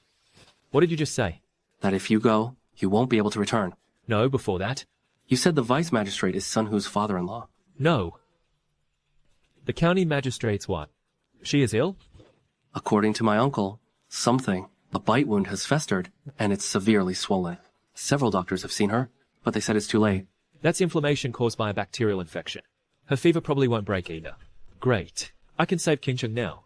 What did you just say? That if you go, you won't be able to return. No, before that. You said the vice magistrate is Sun Hu's father-in-law. No. The county magistrate's what? She is ill? According to my uncle, a bite wound has festered, and it's severely swollen. Several doctors have seen her, but they said it's too late. That's inflammation caused by a bacterial infection. Her fever probably won't break either. Great. I can save King Cheng now.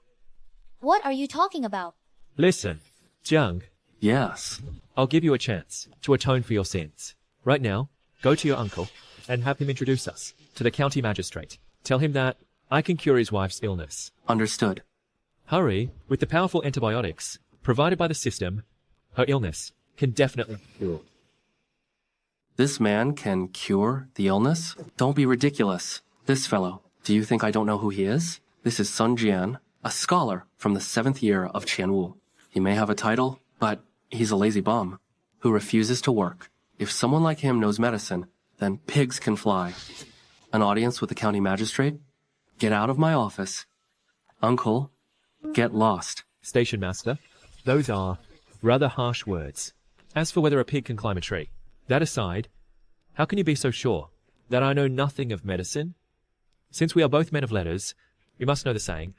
What are you talking about? Listen, Jiang, Yes. I'll give you a chance to atone for your sins. Right now, go to your uncle and have him introduce us to the county magistrate. Tell him that I can cure his wife's illness. Understood. Hurry, with the powerful antibiotics provided by the system, her illness can definitely be cured. This man can cure the illness? Don't be ridiculous. This fellow, do you think I don't know who he is? This is Sun Jian, a scholar from the 7th year of Qianwu. He may have a title, but he's a lazy bum who refuses to work. If someone like him knows medicine, then pigs can fly. An audience with the county magistrate? Get out of my office. Uncle, get lost. Station master, those are rather harsh words. As for whether a pig can climb a tree, that aside, how can you be so sure that I know nothing of medicine? Since we are both men of letters, you must know the saying,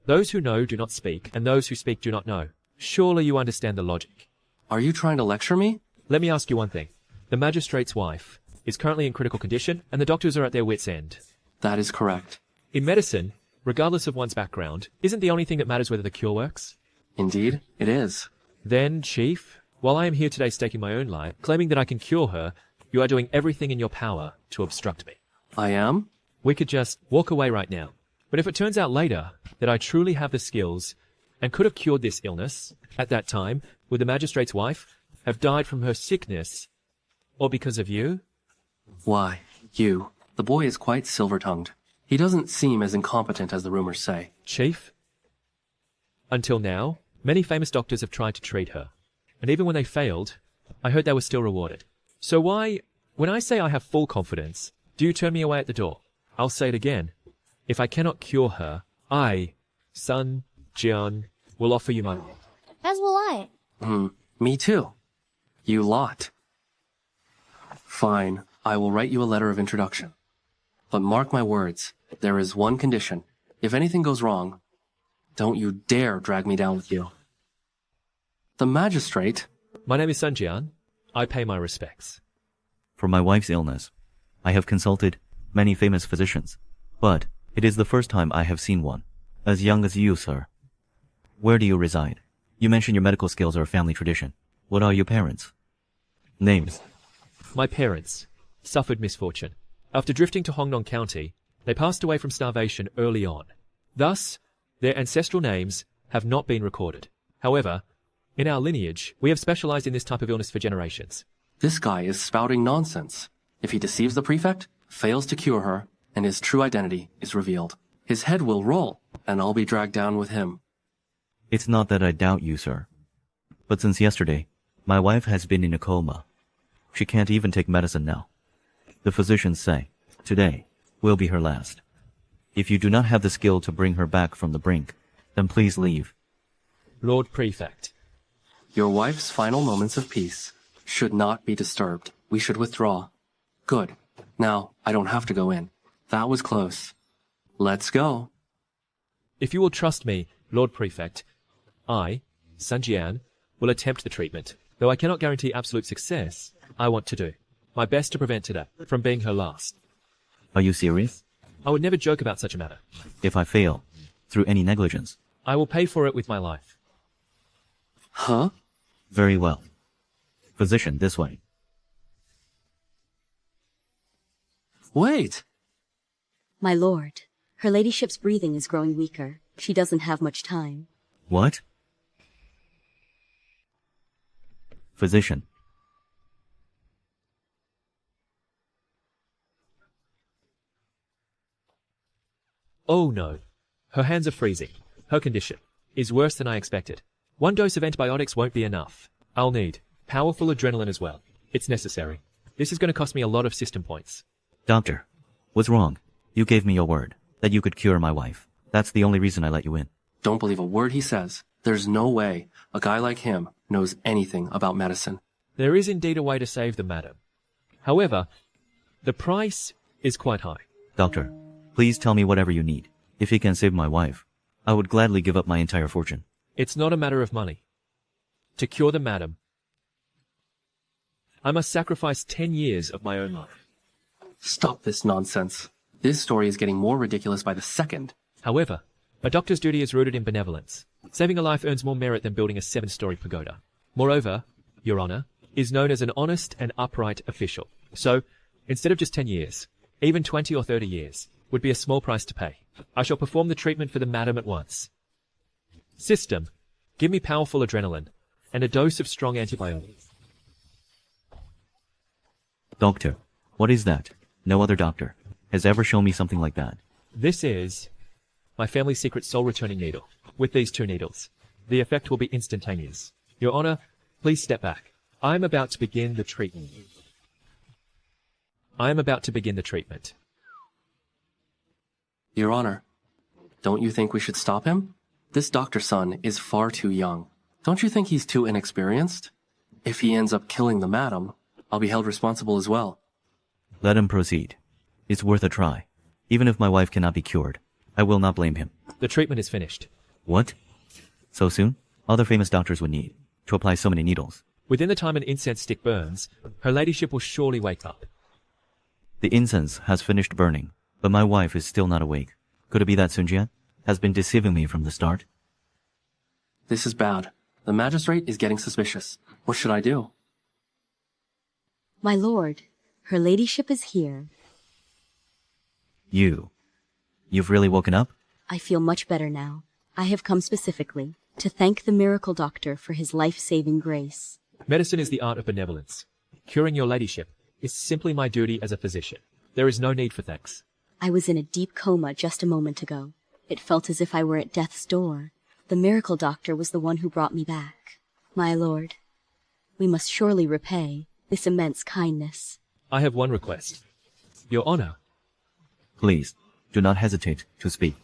those who know do not speak, and those who speak do not know. Surely you understand the logic. Are you trying to lecture me? Let me ask you one thing. The magistrate's wife is currently in critical condition, and the doctors are at their wits' end. That is correct. In medicine, regardless of one's background, isn't the only thing that matters whether the cure works? Indeed, it is. Then, Chief, while I am here today staking my own life, claiming that I can cure her, you are doing everything in your power to obstruct me. I am? We could just walk away right now. But if it turns out later that I truly have the skills and could have cured this illness, at that time, would the magistrate's wife have died from her sickness or because of you? Why, you. The boy is quite silver-tongued. He doesn't seem as incompetent as the rumors say. Chief, until now, many famous doctors have tried to treat her. And even when they failed, I heard they were still rewarded. So why, when I say I have full confidence, do you turn me away at the door? I'll say it again. If I cannot cure her, I, Sun Jian, will offer you my... As will I. Me too. You lot. Fine, I will write you a letter of introduction. But mark my words, there is one condition. If anything goes wrong, don't you dare drag me down with you. The magistrate... My name is Sun Jian. I pay my respects. For my wife's illness, I have consulted many famous physicians, but it is the first time I have seen one as young as you, sir. Where do you reside? You mentioned your medical skills are a family tradition. What are your parents? Names? My parents suffered misfortune. After drifting to Hongnong County, they passed away from starvation early on. Thus, their ancestral names have not been recorded. However, in our lineage, we have specialized in this type of illness for generations. This guy is spouting nonsense. If he deceives the prefect, fails to cure her, and his true identity is revealed, his head will roll, and I'll be dragged down with him. It's not that I doubt you, sir. But since yesterday, my wife has been in a coma. She can't even take medicine now. The physicians say, today will be her last. If you do not have the skill to bring her back from the brink, then please leave. Lord Prefect. Your wife's final moments of peace should not be disturbed. We should withdraw. Good. Now, I don't have to go in. That was close. Let's go. If you will trust me, Lord Prefect, I, Sun Jian, will attempt the treatment. Though I cannot guarantee absolute success, I want to do my best to prevent it from being her last. Are you serious? I would never joke about such a matter. If I fail, through any negligence. I will pay for it with my life. Huh? Very well. Physician, this way. Wait! My lord, her ladyship's breathing is growing weaker. She doesn't have much time. What? Physician. Oh no. Her hands are freezing. Her condition is worse than I expected. One dose of antibiotics won't be enough. I'll need powerful adrenaline as well. It's necessary. This is going to cost me a lot of system points. Doctor, what's wrong? You gave me your word that you could cure my wife. That's the only reason I let you in. Don't believe a word he says. There's no way a guy like him knows anything about medicine. There is indeed a way to save the madam. However, the price is quite high. Doctor, please tell me whatever you need. If he can save my wife, I would gladly give up my entire fortune. It's not a matter of money. To cure the madam, I must sacrifice 10 years of my own life. Stop this nonsense. This story is getting more ridiculous by the second. However, a doctor's duty is rooted in benevolence. Saving a life earns more merit than building a 7-story pagoda. Moreover, Your Honor is known as an honest and upright official. So, instead of just 10 years, even 20 or 30 years would be a small price to pay. I shall perform the treatment for the madam at once. System, give me powerful adrenaline and a dose of strong antibiotics. Doctor, what is that? No other doctor has ever shown me something like that. This is my family's secret soul-returning needle. With these 2 needles, the effect will be instantaneous. Your Honor, please step back. I am about to begin the treatment. Your Honor, don't you think we should stop him? This doctor's son is far too young. Don't you think he's too inexperienced? If he ends up killing the madam, I'll be held responsible as well. Let him proceed. It's worth a try. Even if my wife cannot be cured, I will not blame him. The treatment is finished. What? So soon? Other famous doctors would need to apply so many needles. Within the time an incense stick burns, her ladyship will surely wake up. The incense has finished burning, but my wife is still not awake. Could it be that Sun Jian has been deceiving me from the start? This is bad. The magistrate is getting suspicious. What should I do? My lord, her ladyship is here. You've really woken up? I feel much better now. I have come specifically to thank the miracle doctor for his life-saving grace. Medicine is the art of benevolence. Curing your ladyship is simply my duty as a physician. There is no need for thanks. I was in a deep coma just a moment ago. It felt as if I were at death's door. The miracle doctor was the one who brought me back. My lord, we must surely repay this immense kindness. I have one request. Your Honor. Please, do not hesitate to speak.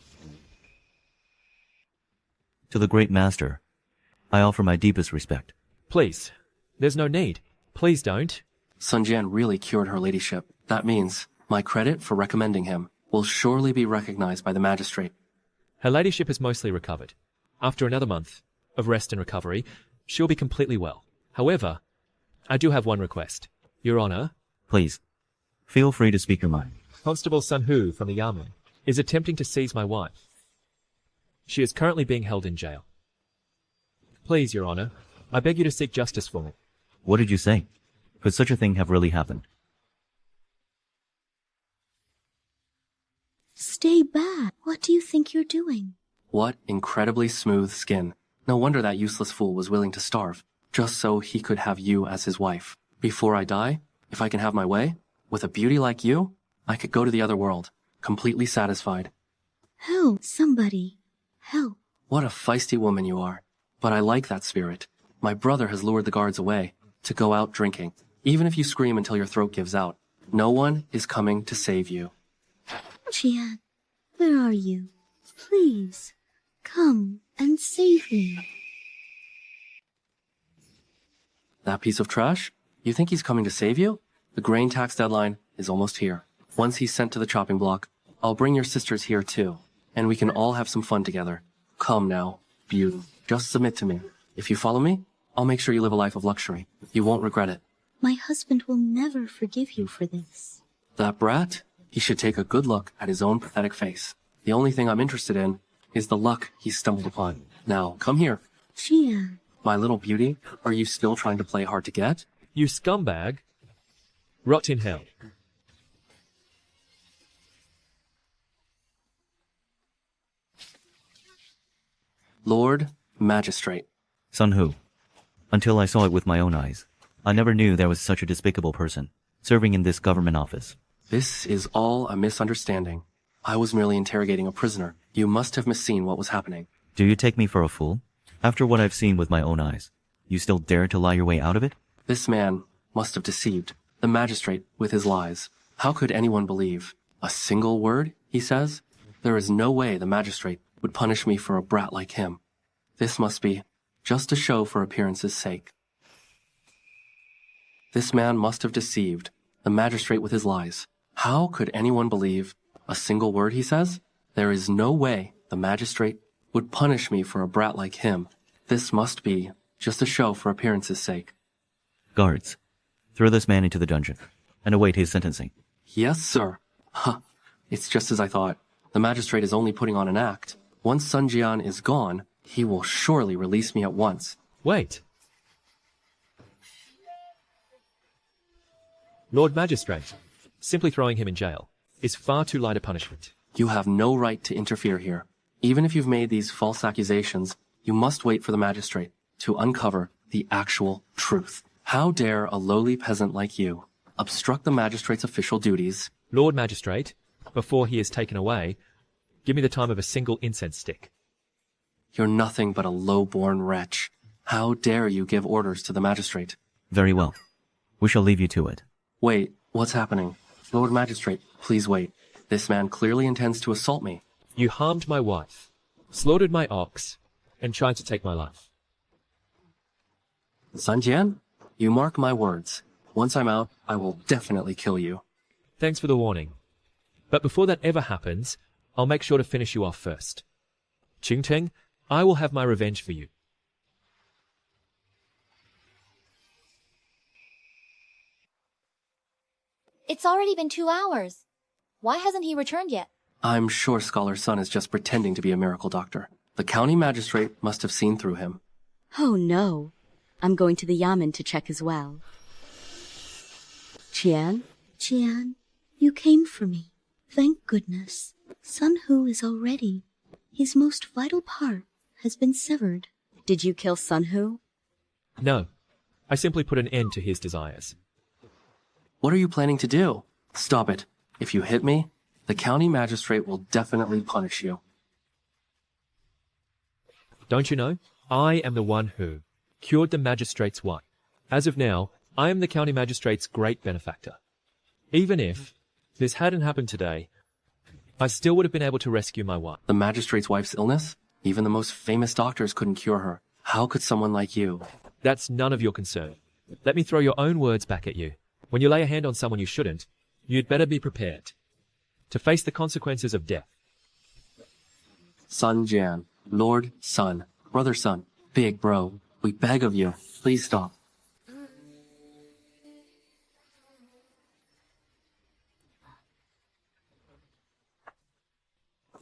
To the great master, I offer my deepest respect. Please. There's no need. Please don't. Sun Jian really cured her ladyship. That means my credit for recommending him will surely be recognized by the magistrate. Her ladyship has mostly recovered. After another month of rest and recovery, she'll be completely well. However, I do have one request. Your Honor. Please, feel free to speak your mind. Constable Sun Hu from the Yamen is attempting to seize my wife. She is currently being held in jail. Please, Your Honor, I beg you to seek justice for me. What did you say? Could such a thing have really happened? Stay back. What do you think you're doing? What incredibly smooth skin. No wonder that useless fool was willing to starve, just so he could have you as his wife. Before I die, if I can have my way, with a beauty like you, I could go to the other world, completely satisfied. Help, somebody. Help. What a feisty woman you are. But I like that spirit. My brother has lured the guards away to go out drinking. Even if you scream until your throat gives out, no one is coming to save you. Jian, where are you? Please, come and save me. That piece of trash? You think he's coming to save you? The grain tax deadline is almost here. Once he's sent to the chopping block, I'll bring your sisters here too, and we can all have some fun together. Come now, beauty. Just submit to me. If you follow me, I'll make sure you live a life of luxury. You won't regret it. My husband will never forgive you for this. That brat? He should take a good look at his own pathetic face. The only thing I'm interested in is the luck he's stumbled upon. Now, come here. Jian. My little beauty, are you still trying to play hard to get? You scumbag. Rot in hell. Lord Magistrate. Sun Hu. Until I saw it with my own eyes, I never knew there was such a despicable person serving in this government office. This is all a misunderstanding. I was merely interrogating a prisoner. You must have misseen what was happening. Do you take me for a fool? After what I've seen with my own eyes, you still dare to lie your way out of it? This man must have deceived the magistrate with his lies. How could anyone believe? A single word, he says? There is no way the magistrate would punish me for a brat like him. This must be just a show for appearance's sake. This man must have deceived the magistrate with his lies. How could anyone believe a single word, he says? There is no way the magistrate would punish me for a brat like him. This must be just a show for appearance's sake. Guards, throw this man into the dungeon and await his sentencing. Yes, sir. Huh. It's just as I thought. The magistrate is only putting on an act. Once Sun Jian is gone, he will surely release me at once. Wait. Lord Magistrate, simply throwing him in jail is far too light a punishment. You have no right to interfere here. Even if you've made these false accusations, you must wait for the magistrate to uncover the actual truth. How dare a lowly peasant like you obstruct the magistrate's official duties? Lord Magistrate, before he is taken away, give me the time of a single incense stick. You're nothing but a low-born wretch. How dare you give orders to the magistrate? Very well. We shall leave you to it. Wait, what's happening? Lord Magistrate, please wait. This man clearly intends to assault me. You harmed my wife, slaughtered my ox, and tried to take my life. Sun Jian, you mark my words. Once I'm out, I will definitely kill you. Thanks for the warning. But before that ever happens, I'll make sure to finish you off first. Qingteng, I will have my revenge for you. It's already been 2 hours. Why hasn't he returned yet? I'm sure Scholar Sun is just pretending to be a miracle doctor. The county magistrate must have seen through him. Oh no. I'm going to the Yamen to check as well. Qian? Jian, you came for me. Thank goodness. Sun Hu is all ready. His most vital part has been severed. Did you kill Sun Hu? No. I simply put an end to his desires. What are you planning to do? Stop it. If you hit me, the county magistrate will definitely punish you. Don't you know? I am the one who cured the magistrate's wife. As of now, I am the county magistrate's great benefactor. Even if this hadn't happened today, I still would have been able to rescue my wife. The magistrate's wife's illness? Even the most famous doctors couldn't cure her. How could someone like you? That's none of your concern. Let me throw your own words back at you. When you lay a hand on someone you shouldn't, you'd better be prepared to face the consequences of death. Sun Jian, Lord Sun, Brother Sun, Big Bro, we beg of you, please stop.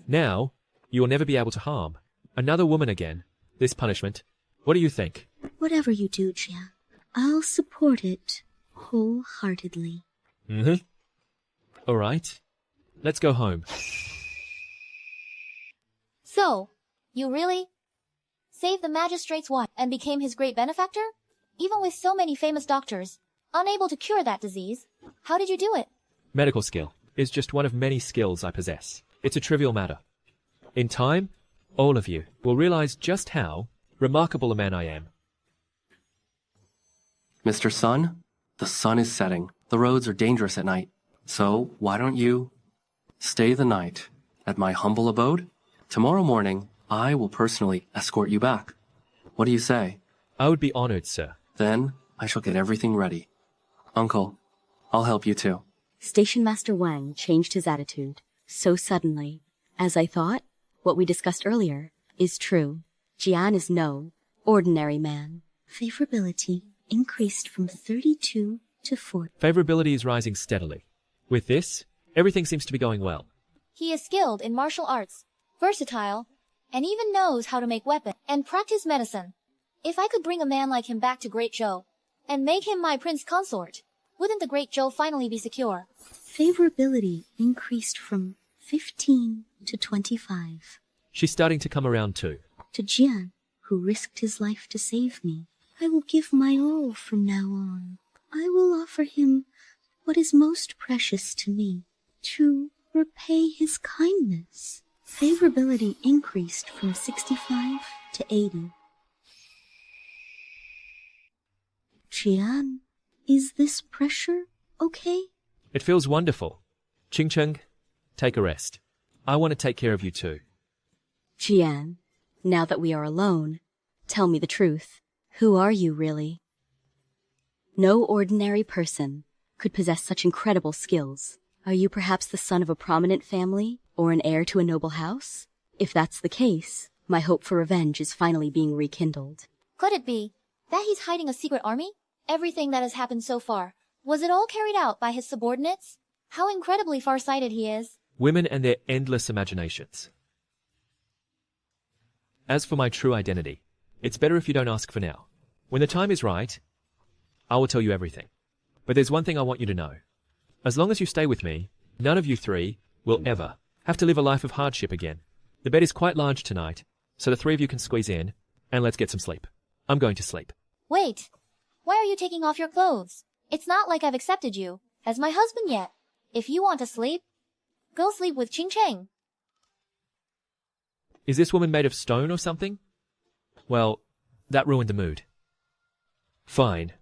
Now, you will never be able to harm another woman again. This punishment, what do you think? Whatever you do, Jian, I'll support it wholeheartedly. All right, let's go home. So, you really saved the magistrate's wife and became his great benefactor? Even with so many famous doctors, unable to cure that disease, how did you do it? Medical skill is just one of many skills I possess. It's a trivial matter. In time, all of you will realize just how remarkable a man I am. Mr. Sun, the sun is setting. The roads are dangerous at night. So, why don't you stay the night at my humble abode? Tomorrow morning, I will personally escort you back. What do you say? I would be honored, sir. Then, I shall get everything ready. Uncle, I'll help you too. Station Master Wang changed his attitude so suddenly. As I thought, what we discussed earlier is true. Jian is no ordinary man. Favorability increased from 32 to 40. Favorability is rising steadily. With this, everything seems to be going well. He is skilled in martial arts, versatile, and even knows how to make weapons and practice medicine. If I could bring a man like him back to Great Zhou and make him my prince consort, wouldn't the Great Zhou finally be secure? Favorability increased from 15 to 25. She's starting to come around too. To Jian, who risked his life to save me, I will give my all from now on. I will offer him what is most precious to me, to repay his kindness. Favorability increased from 65 to 80. Jian, is this pressure okay? It feels wonderful. Ching Cheng, take a rest. I want to take care of you too. Jian, now that we are alone, tell me the truth. Who are you really? No ordinary person could possess such incredible skills. Are you perhaps the son of a prominent family or an heir to a noble house? If that's the case, my hope for revenge is finally being rekindled. Could it be that he's hiding a secret army? Everything that has happened so far, was it all carried out by his subordinates? How incredibly far-sighted he is. Women and their endless imaginations. As for my true identity, it's better if you don't ask for now. When the time is right, I will tell you everything. But there's one thing I want you to know. As long as you stay with me, none of you three will ever have to live a life of hardship again. The bed is quite large tonight, so the three of you can squeeze in, and let's get some sleep. I'm going to sleep. Wait, why are you taking off your clothes? It's not like I've accepted you as my husband yet. If you want to sleep, go sleep with Ching Cheng. Is this woman made of stone or something? Well, that ruined the mood. Fine.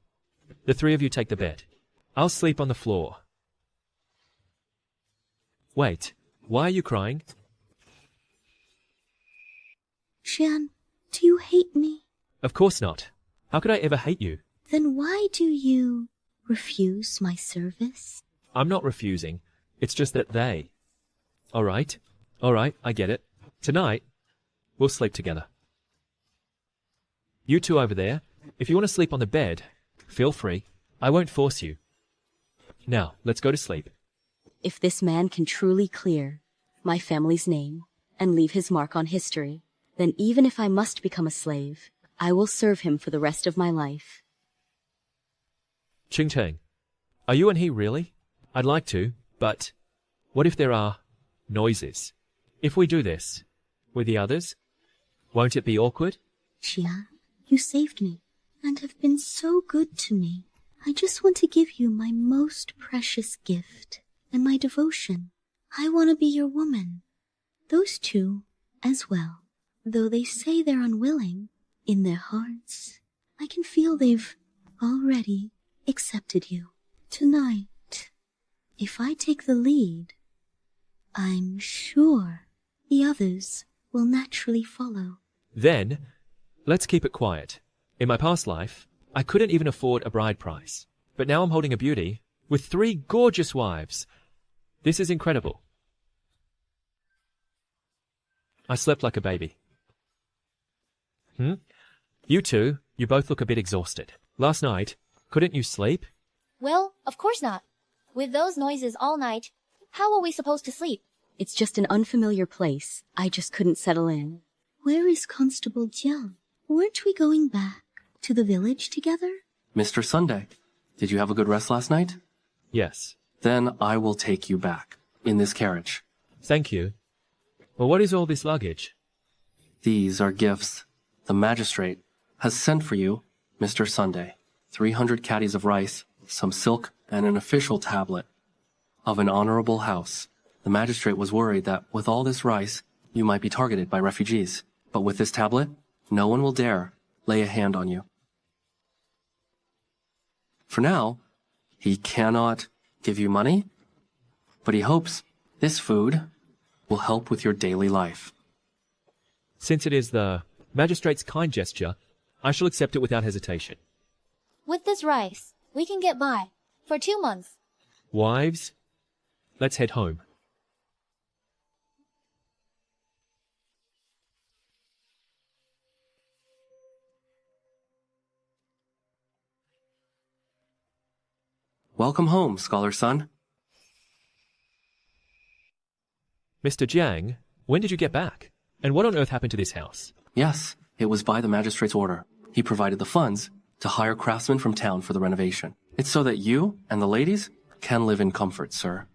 The three of you take the bed. I'll sleep on the floor. Wait, why are you crying? Jian, do you hate me? Of course not. How could I ever hate you? Then why do you refuse my service? I'm not refusing. It's just that they... All right, I get it. Tonight, we'll sleep together. You two over there, if you want to sleep on the bed, feel free. I won't force you. Now, let's go to sleep. If this man can truly clear my family's name and leave his mark on history, then even if I must become a slave, I will serve him for the rest of my life. Ching Cheng, are you and he really? I'd like to, but what if there are noises? If we do this with the others, won't it be awkward? Jian, you saved me and have been so good to me. I just want to give you my most precious gift and my devotion. I want to be your woman. Those two as well. Though they say they're unwilling, in their hearts, I can feel they've already accepted you. Tonight, if I take the lead, I'm sure the others will naturally follow. Then, let's keep it quiet. In my past life, I couldn't even afford a bride price. But now I'm holding a beauty with 3 gorgeous wives. This is incredible. I slept like a baby. You two, you both look a bit exhausted. Last night, couldn't you sleep? Well, of course not. With those noises all night, how are we supposed to sleep? It's just an unfamiliar place. I just couldn't settle in. Where is Constable Jiang? Weren't we going back to the village together? Mr. Sunday, did you have a good rest last night? Yes. Then I will take you back, in this carriage. Thank you. Well, what is all this luggage? These are gifts. The magistrate has sent for you, Mr. Sunday, 300 caddies of rice, some silk, and an official tablet of an honorable house. The magistrate was worried that with all this rice, you might be targeted by refugees. But with this tablet, no one will dare lay a hand on you. For now, he cannot give you money, but he hopes this food will help with your daily life. Since it is the magistrate's kind gesture, I shall accept it without hesitation. With this rice, we can get by for 2 months. Wives, Let's head home. Welcome home, scholar son. Mr. Jiang, when did you get back? And what on earth happened to this house? Yes, it was by the magistrate's order. He provided the funds to hire craftsmen from town for the renovation. It's so that you and the ladies can live in comfort, sir.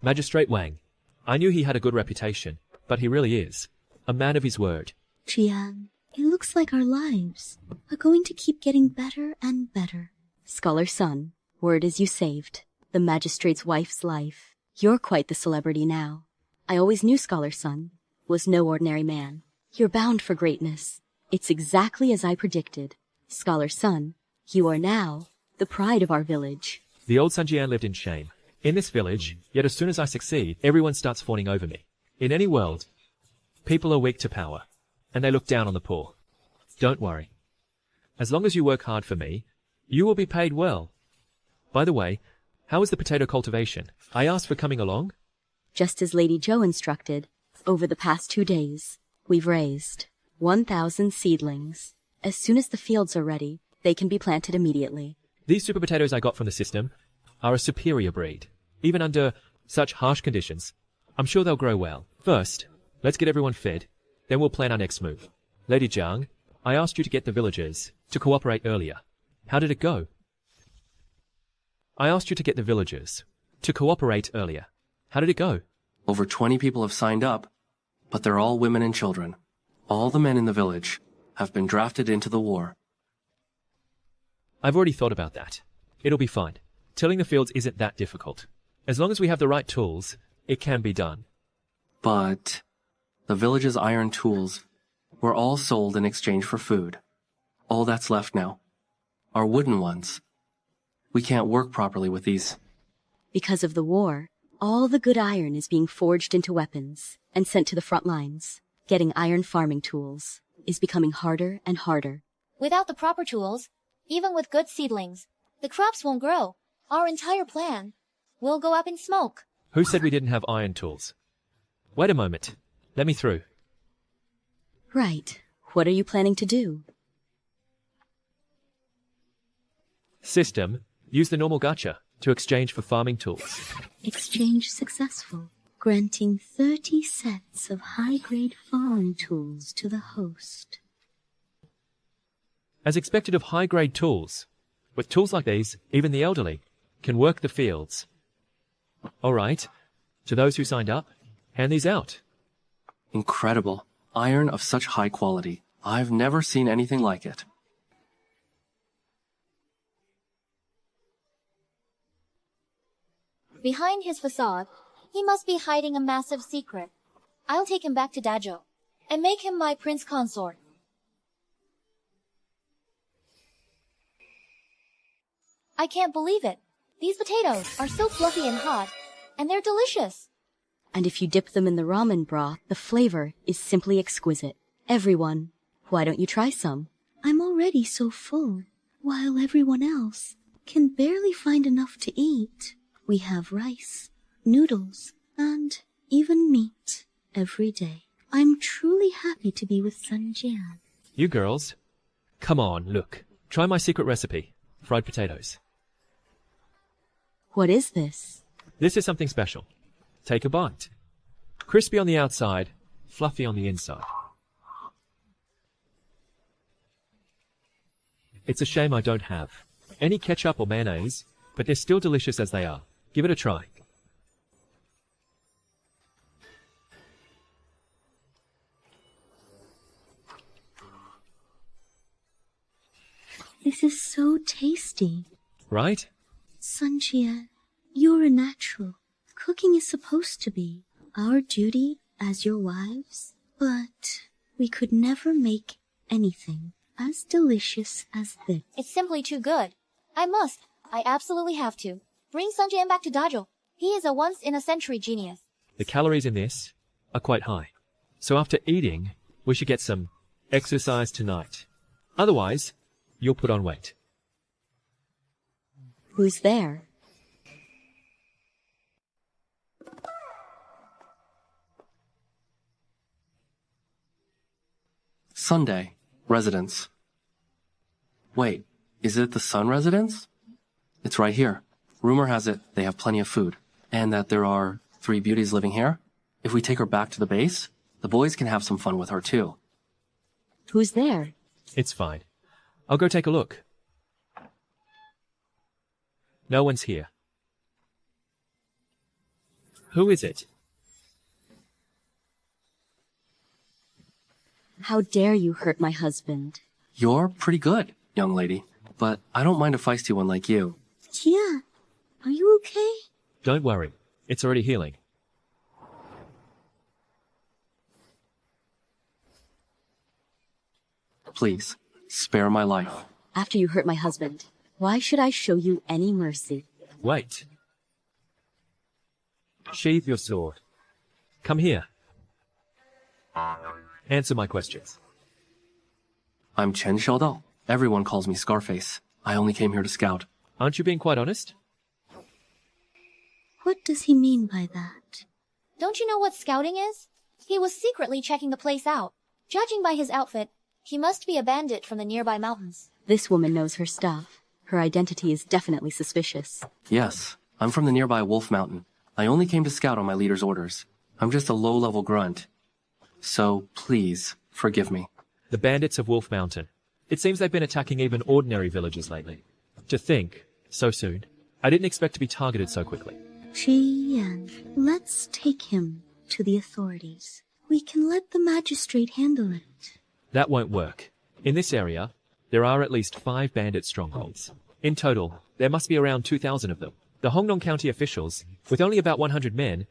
Magistrate Wang. I knew he had a good reputation, but he really is a man of his word. Jian, it looks like our lives are going to keep getting better and better. Scholar Sun, word is you saved the magistrate's wife's life. You're quite the celebrity now. I always knew Scholar Sun was no ordinary man. You're bound for greatness. It's exactly as I predicted. Scholar Sun, you are now the pride of our village. The old Sun Jian lived in shame. In this village, yet as soon as I succeed, everyone starts fawning over me. In any world, people are weak to power, and they look down on the poor. Don't worry. As long as you work hard for me, you will be paid well. By the way, how is the potato cultivation? I asked for coming along. Just as Lady Zhou instructed, over the past 2 days, we've raised 1,000 seedlings. As soon as the fields are ready, they can be planted immediately. These super potatoes I got from the system are a superior breed. Even under such harsh conditions, I'm sure they'll grow well. First, let's get everyone fed, then we'll plan our next move. Lady Jiang, I asked you to get the villagers to cooperate earlier. How did it go? I asked you to get the villagers to cooperate earlier. How did it go? Over 20 people have signed up, but they're all women and children. All the men in the village have been drafted into the war. I've already thought about that. It'll be fine. Tilling the fields isn't that difficult. As long as we have the right tools, it can be done. But the village's iron tools were all sold in exchange for food. All that's left now are wooden ones. We can't work properly with these. Because of the war, all the good iron is being forged into weapons and sent to the front lines. Getting iron farming tools is becoming harder and harder. Without the proper tools, even with good seedlings, the crops won't grow. Our entire plan will go up in smoke. Who said we didn't have iron tools? Wait a moment. Let me through. Right. What are you planning to do? System, use the normal gacha to exchange for farming tools. Exchange successful, granting 30 sets of high-grade farming tools to the host. As expected of high-grade tools, with tools like these, even the elderly can work the fields. All right, to those who signed up, hand these out. Incredible. Iron of such high quality. I've never seen anything like it. Behind his facade, he must be hiding a massive secret. I'll take him back to Dazhou and make him my prince consort. I can't believe it. These potatoes are so fluffy and hot, and they're delicious. And if you dip them in the ramen broth, the flavor is simply exquisite. Everyone, why don't you try some? I'm already so full, while everyone else can barely find enough to eat. We have rice, noodles, and even meat every day. I'm truly happy to be with Sun Jian. You girls, come on, look. Try my secret recipe, fried potatoes. What is this? This is something special. Take a bite. Crispy on the outside, fluffy on the inside. It's a shame I don't have any ketchup or mayonnaise, but they're still delicious as they are. Give it a try. This is so tasty. Right? Sun Jian, you're a natural. Cooking is supposed to be our duty as your wives, but we could never make anything as delicious as this. It's simply too good. I absolutely have to. Bring Sun Jian back to Dazhou. He is a once-in-a-century genius. The calories in this are quite high. So after eating, we should get some exercise tonight. Otherwise, you'll put on weight. Who's there? Sunday. Residence. Wait, is it the Sun residence? It's right here. Rumor has it they have plenty of food, and that there are 3 beauties living here. If we take her back to the base, the boys can have some fun with her too. Who's there? It's fine. I'll go take a look. No one's here. Who is it? How dare you hurt my husband? You're pretty good, young lady, but I don't mind a feisty one like you. Tia, are you okay? Don't worry. It's already healing. Please, spare my life. After you hurt my husband, why should I show you any mercy? Wait. Sheathe your sword. Come here. Answer my questions. I'm Chen Xiaodao. Everyone calls me Scarface. I only came here to scout. Aren't you being quite honest? What does he mean by that? Don't you know what scouting is? He was secretly checking the place out. Judging by his outfit, he must be a bandit from the nearby mountains. This woman knows her stuff. Her identity is definitely suspicious. Yes, I'm from the nearby Wolf Mountain. I only came to scout on my leader's orders. I'm just a low-level grunt. So, please, forgive me. The bandits of Wolf Mountain. It seems they've been attacking even ordinary villagers lately. To think, so soon, I didn't expect to be targeted so quickly. Yan, let's take him to the authorities. We can let the magistrate handle it. That won't work. In this area, there are at least 5 bandit strongholds. In total, there must be around 2,000 of them. The Hongnong County officials, with only about 100 men,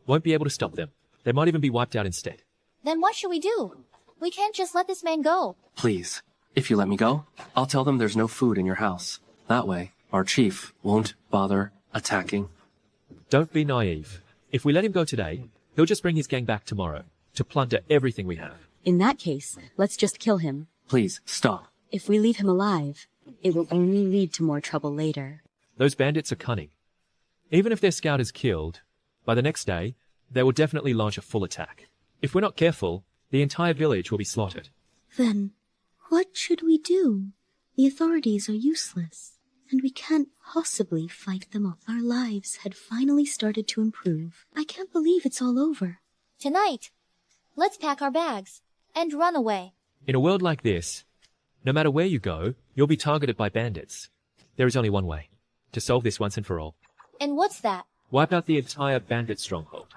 won't be able to stop them. They might even be wiped out instead. Then what should we do? We can't just let this man go. Please, if you let me go, I'll tell them there's no food in your house. That way, our chief won't bother attacking. Don't be naive. If we let him go today, he'll just bring his gang back tomorrow to plunder everything we have. In that case, let's just kill him. Please, stop. If we leave him alive, it will only lead to more trouble later. Those bandits are cunning. Even if their scout is killed, by the next day, they will definitely launch a full attack. If we're not careful, the entire village will be slaughtered. Then, what should we do? The authorities are useless, and we can't possibly fight them off. Our lives had finally started to improve. I can't believe it's all over. Tonight, let's pack our bags and run away. In a world like this, no matter where you go, you'll be targeted by bandits. There is only one way to solve this once and for all. And what's that? Wipe out the entire bandit stronghold.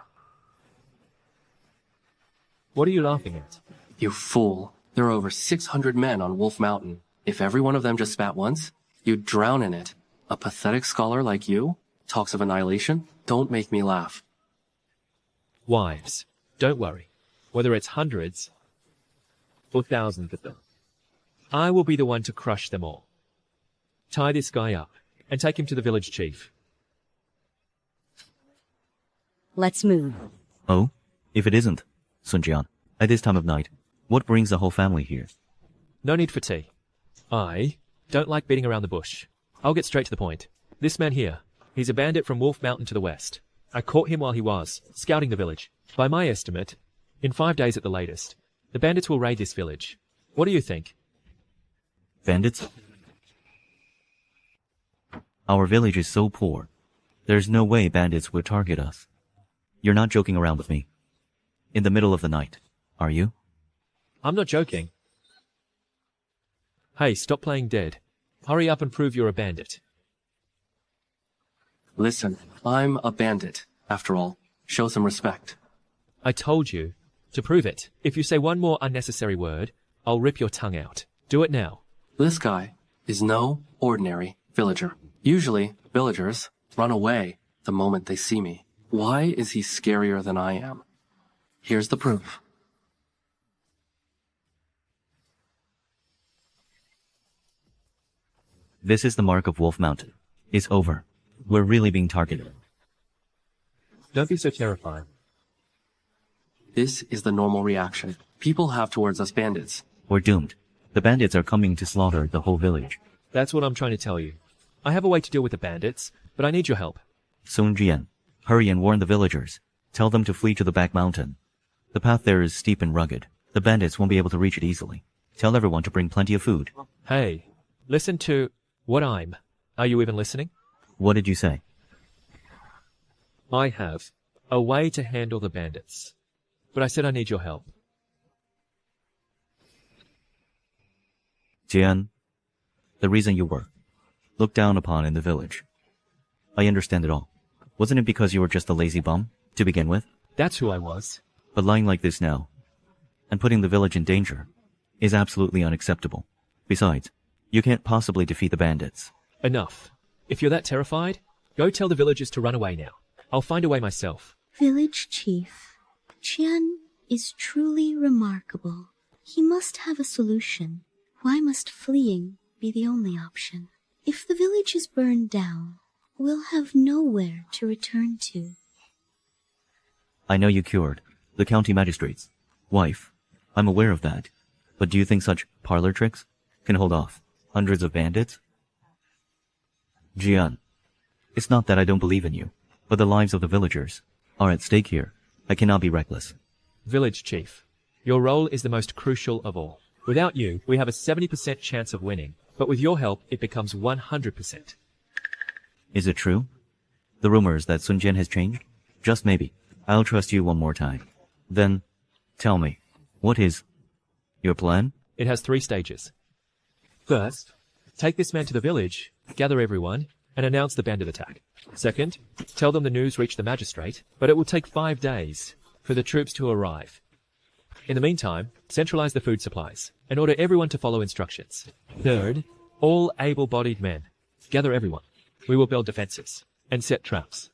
What are you laughing at? You fool. There are over 600 men on Wolf Mountain. If every one of them just spat once, you'd drown in it. A pathetic scholar like you talks of annihilation? Don't make me laugh. Wives, don't worry. Whether it's hundreds or thousands of them, I will be the one to crush them all. Tie this guy up and take him to the village chief. Let's move. Oh, if it isn't, Sun Jian, at this time of night, what brings the whole family here? No need for tea. I don't like beating around the bush. I'll get straight to the point. This man here, he's a bandit from Wolf Mountain to the west. I caught him while he was scouting the village. By my estimate, in 5 days at the latest, the bandits will raid this village. What do you think? Bandits? Our village is so poor. There's no way bandits would target us. You're not joking around with me. In the middle of the night, are you? I'm not joking. Hey, stop playing dead. Hurry up and prove you're a bandit. Listen, I'm a bandit, after all. Show some respect. I told you to prove it. If you say one more unnecessary word, I'll rip your tongue out. Do it now. This guy is no ordinary villager. Usually, villagers run away the moment they see me. Why is he scarier than I am? Here's the proof. This is the mark of Wolf Mountain. It's over. We're really being targeted. Don't be so terrified. This is the normal reaction people have towards us bandits. We're doomed. The bandits are coming to slaughter the whole village. That's what I'm trying to tell you. I have a way to deal with the bandits, but I need your help. Sun Jian, hurry and warn the villagers. Tell them to flee to the back mountain. The path there is steep and rugged. The bandits won't be able to reach it easily. Tell everyone to bring plenty of food. Hey, listen to what I'm. Are you even listening? What did you say? I have a way to handle the bandits. But I said I need your help. Jian, the reason you were looked down upon in the village. I understand it all. Wasn't it because you were just a lazy bum to begin with? That's who I was. But lying like this now, and putting the village in danger, is absolutely unacceptable. Besides, you can't possibly defeat the bandits. Enough. If you're that terrified, go tell the villagers to run away now. I'll find a way myself. Village chief, Qian is truly remarkable. He must have a solution. Why must fleeing be the only option? If the village is burned down, we'll have nowhere to return to. I know you cured the county magistrate's wife. I'm aware of that. But do you think such parlor tricks can hold off hundreds of bandits? Jian, it's not that I don't believe in you, but the lives of the villagers are at stake here. I cannot be reckless. Village chief, your role is the most crucial of all. Without you, we have a 70% chance of winning, but with your help, it becomes 100%. Is it true? The rumors that Sun Jian has changed? Just maybe. I'll trust you one more time. Then, tell me, what is your plan? It has 3 stages. First, take this man to the village, gather everyone, and announce the bandit attack. Second, tell them the news reached the magistrate, but it will take 5 days for the troops to arrive. In the meantime, centralize the food supplies and order everyone to follow instructions. Third, all able-bodied men. Gather everyone. We will build defenses and set traps.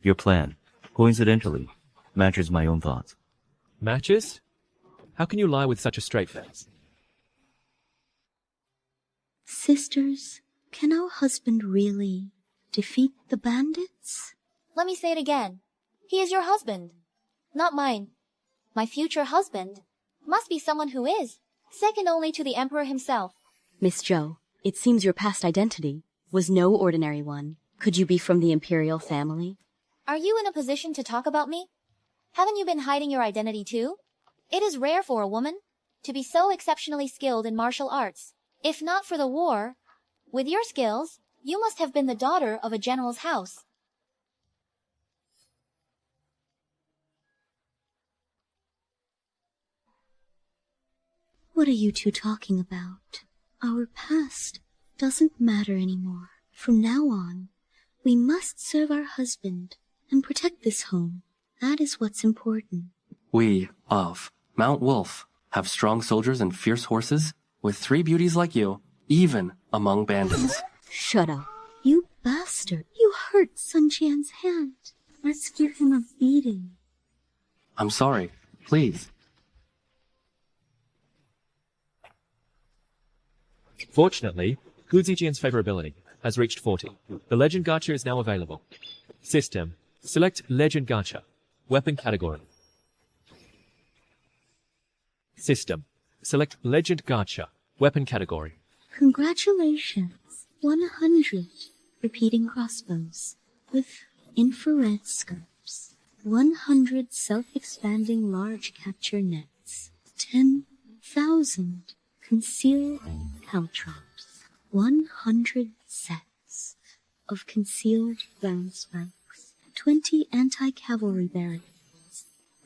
Your plan, coincidentally, matches my own thoughts. Matches? How can you lie with such a straight face? Sisters, can our husband really defeat the bandits? Let me say it again. He is your husband. Not mine. My future husband must be someone who is, second only to the emperor himself. Miss Zhou, it seems your past identity was no ordinary one. Could you be from the imperial family? Are you in a position to talk about me? Haven't you been hiding your identity too? It is rare for a woman to be so exceptionally skilled in martial arts. If not for the war, with your skills, you must have been the daughter of a general's house. What are you two talking about? Our past doesn't matter anymore. From now on, we must serve our husband and protect this home. That is what's important. We, of Mount Wolf, have strong soldiers and fierce horses, with 3 beauties like you, even among bandits. Shut up. You bastard! You hurt Sun Jian's hand. Let's give him a beating. I'm sorry. Please. Fortunately, Gu Zijian's favorability has reached 40. The Legend Gacha is now available. System. Select Legend Gacha. Weapon category. System. Select Legend Gacha. Weapon category. Congratulations. 100 repeating crossbows with infrared scopes. 100 self-expanding large capture nets. 10,000 concealed caltrops. 100 sets of concealed ground spikes. 20 anti-cavalry barricades.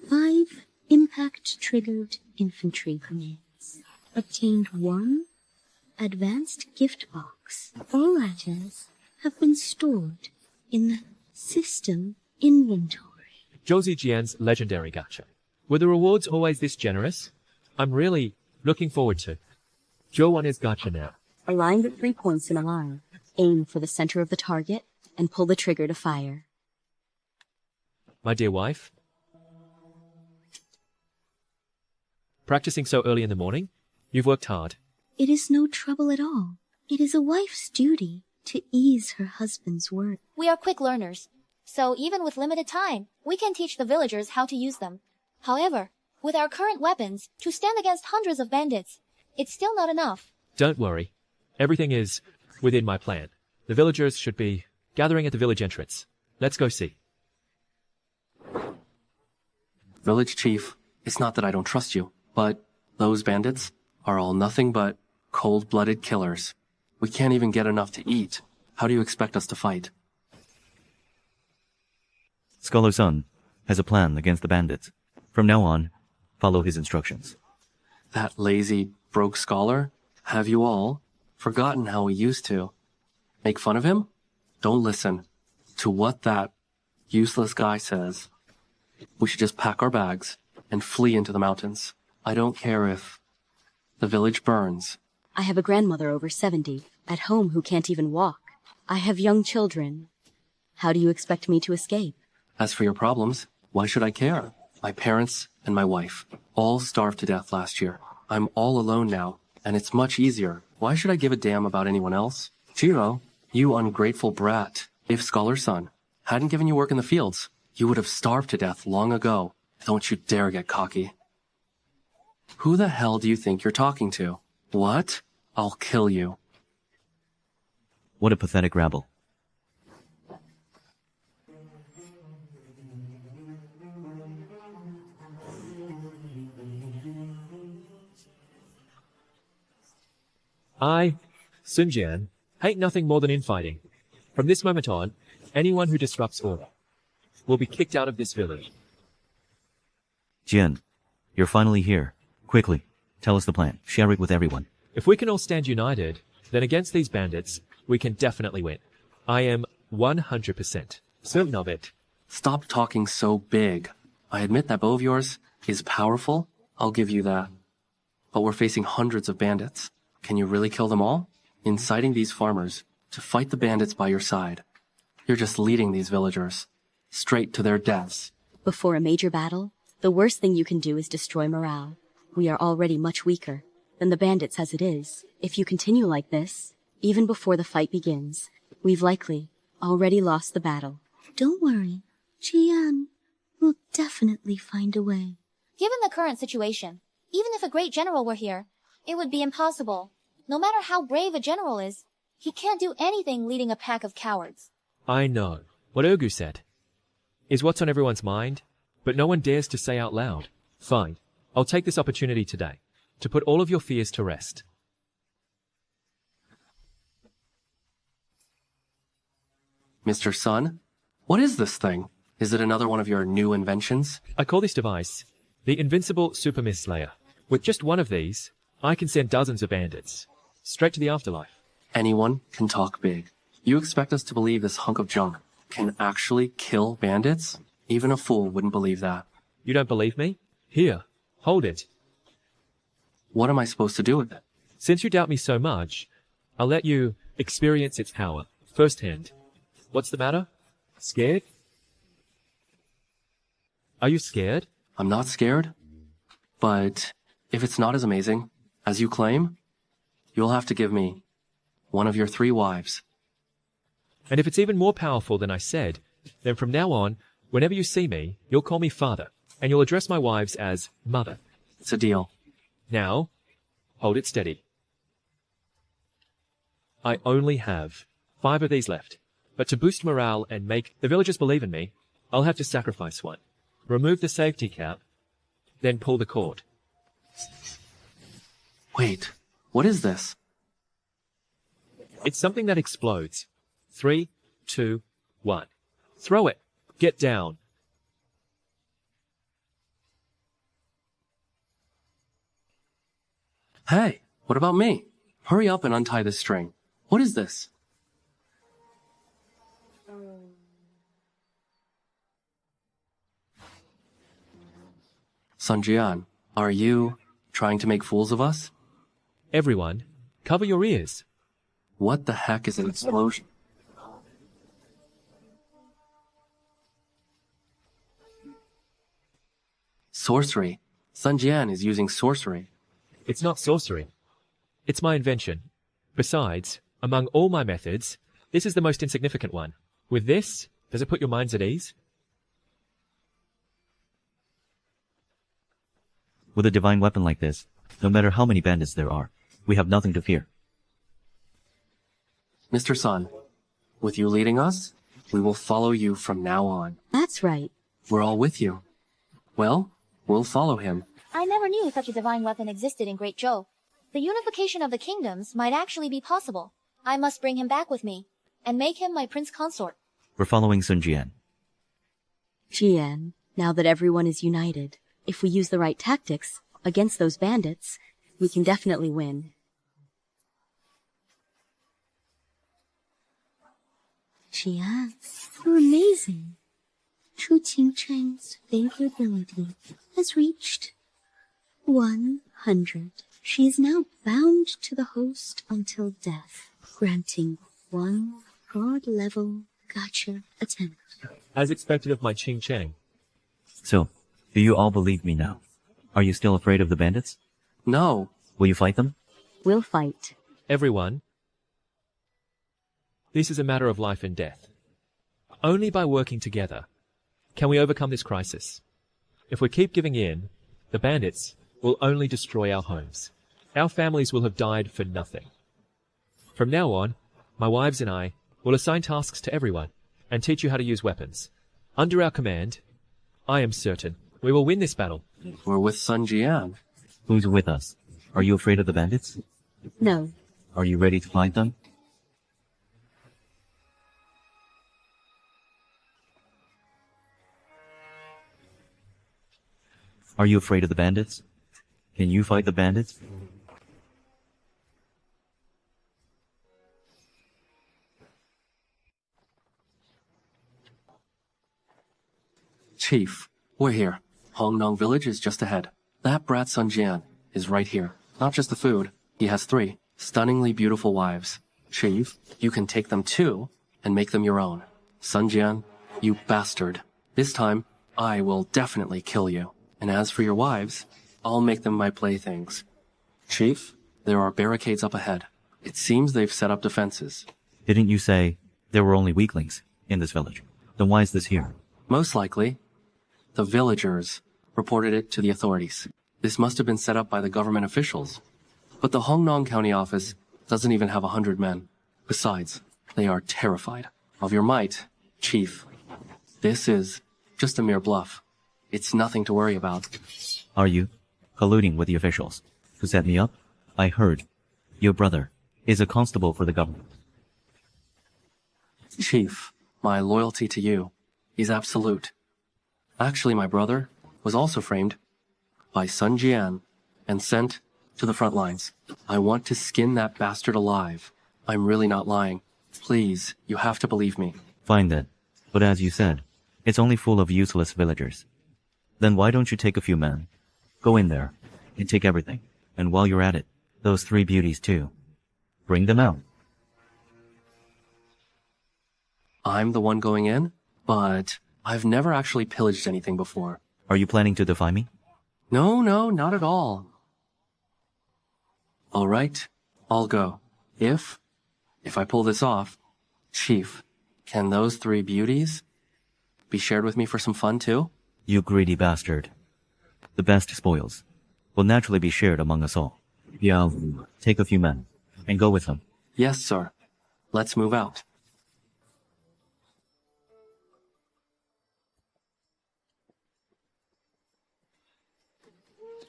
5 impact-triggered infantry grenades. Obtained 1 advanced gift box. All items have been stored in the system inventory. Zhou Zijian's Legendary Gacha. Were the rewards always this generous? I'm really looking forward to. Zhou 1 is Gacha now. Align the 3 points in a line. Aim for the center of the target and pull the trigger to fire. My dear wife. Practicing so early in the morning? You've worked hard. It is no trouble at all. It is a wife's duty to ease her husband's work. We are quick learners, so even with limited time, we can teach the villagers how to use them. However, with our current weapons, to stand against hundreds of bandits, it's still not enough. Don't worry. Everything is within my plan. The villagers should be gathering at the village entrance. Let's go see. Village chief, It's not that I don't trust you, but those bandits are all nothing but cold-blooded killers. We can't even get enough to eat. How do you expect us to fight? Scholar Sun has a plan against the bandits. From now on, follow his instructions. That lazy, broke scholar? Have you all forgotten how we used to? Make fun of him? Don't listen to what that useless guy says. We should just pack our bags and flee into the mountains. I don't care if the village burns. I have a grandmother over 70, at home who can't even walk. I have young children. How do you expect me to escape? As for your problems, why should I care? My parents and my wife all starved to death last year. I'm all alone now, and it's much easier. Why should I give a damn about anyone else? Chiro, you ungrateful brat. If Scholar Sun hadn't given you work in the fields, you would have starved to death long ago. Don't you dare get cocky. Who the hell do you think you're talking to? What? I'll kill you. What a pathetic rabble. I, Sun Jian, hate nothing more than infighting. From this moment on, anyone who disrupts order will be kicked out of this village. Jian, you're finally here. Quickly, tell us the plan. Share it with everyone. If we can all stand united, then against these bandits, we can definitely win. I am 100% certain of it. Stop talking so big. I admit that bow of yours is powerful. I'll give you that. But we're facing hundreds of bandits. Can you really kill them all? Inciting these farmers to fight the bandits by your side. You're just leading these villagers straight to their deaths. Before a major battle, the worst thing you can do is destroy morale. We are already much weaker than the bandits as it is. If you continue like this, even before the fight begins, we've likely already lost the battle. Don't worry. Jian will definitely find a way. Given the current situation, even if a great general were here, it would be impossible. No matter how brave a general is, he can't do anything leading a pack of cowards. I know. What Ergu said is what's on everyone's mind, but no one dares to say out loud. Fine. I'll take this opportunity today to put all of your fears to rest. Mr. Sun, what is this thing? Is it another one of your new inventions? I call this device the Invincible Super Mist Slayer. With just one of these, I can send dozens of bandits straight to the afterlife. Anyone can talk big. You expect us to believe this hunk of junk can actually kill bandits? Even a fool wouldn't believe that. You don't believe me? Here, hold it. What am I supposed to do with it? Since you doubt me so much, I'll let you experience its power firsthand. What's the matter? Scared? Are you scared? I'm not scared. But if it's not as amazing as you claim, you'll have to give me one of your 3 wives. And if it's even more powerful than I said, then from now on, whenever you see me, you'll call me father, and you'll address my wives as mother. It's a deal. Now, hold it steady. I only have 5 of these left, but to boost morale and make the villagers believe in me, I'll have to sacrifice one. Remove the safety cap, then pull the cord. Wait, what is this? It's something that explodes. 3, 2, 1. Throw it. Get down. Hey, what about me? Hurry up and untie this string. What is this? Sun Jian, are you trying to make fools of us? Everyone, cover your ears. What the heck is an explosion? Sorcery. Sun Jian is using sorcery. It's not sorcery. It's my invention. Besides, among all my methods, this is the most insignificant one. With this, does it put your minds at ease? With a divine weapon like this, no matter how many bandits there are, we have nothing to fear. Mr. Sun, with you leading us, we will follow you from now on. That's right. We're all with you. Well, We'll follow him. I never knew such a divine weapon existed in Great Zhou. The unification of the kingdoms might actually be possible. I must bring him back with me, and make him my prince consort. We're following Sun Jian. Jian, now that everyone is united, if we use the right tactics against those bandits, we can definitely win. Jian, you're amazing. Chu Qingcheng's favorability has reached 100. She is now bound to the host until death, granting one god-level gotcha attempt. As expected of my Ching Cheng. So, do you all believe me now? Are you still afraid of the bandits? No. Will you fight them? We'll fight. Everyone, this is a matter of life and death. Only by working together can we overcome this crisis. If we keep giving in, the bandits will only destroy our homes. Our families will have died for nothing. From now on, my wives and I will assign tasks to everyone and teach you how to use weapons. Under our command, I am certain we will win this battle. We're with Sun Jian. Who's with us? Are you afraid of the bandits? No. Are you ready to fight them? Are you afraid of the bandits? Can you fight the bandits? Chief, we're here. Hongnong village is just ahead. That brat Sun Jian is right here. Not just the food. He has 3 stunningly beautiful wives. Chief, you can take them too and make them your own. Sun Jian, you bastard. This time, I will definitely kill you. And as for your wives, I'll make them my playthings. Chief, there are barricades up ahead. It seems they've set up defenses. Didn't you say there were only weaklings in this village? Then why is this here? Most likely, the villagers reported it to the authorities. This must have been set up by the government officials. But the Hongnong County office doesn't even have 100 men. Besides, they are terrified of your might, Chief. This is just a mere bluff. It's nothing to worry about. Are you colluding with the officials to set me up? I heard your brother is a constable for the government. Chief, my loyalty to you is absolute. Actually, my brother was also framed by Sun Jian and sent to the front lines. I want to skin that bastard alive. I'm really not lying. Please, you have to believe me. Fine then. But as you said, it's only full of useless villagers. Then why don't you take a few men? Go in there and take everything. And while you're at it, those 3 beauties too. Bring them out. I'm the one going in, but I've never actually pillaged anything before. Are you planning to defy me? No, not at all. All right, I'll go. If I pull this off, Chief, can those 3 beauties be shared with me for some fun too? You greedy bastard. The best spoils will naturally be shared among us all. Yeah, take a few men and go with them. Yes, sir. Let's move out.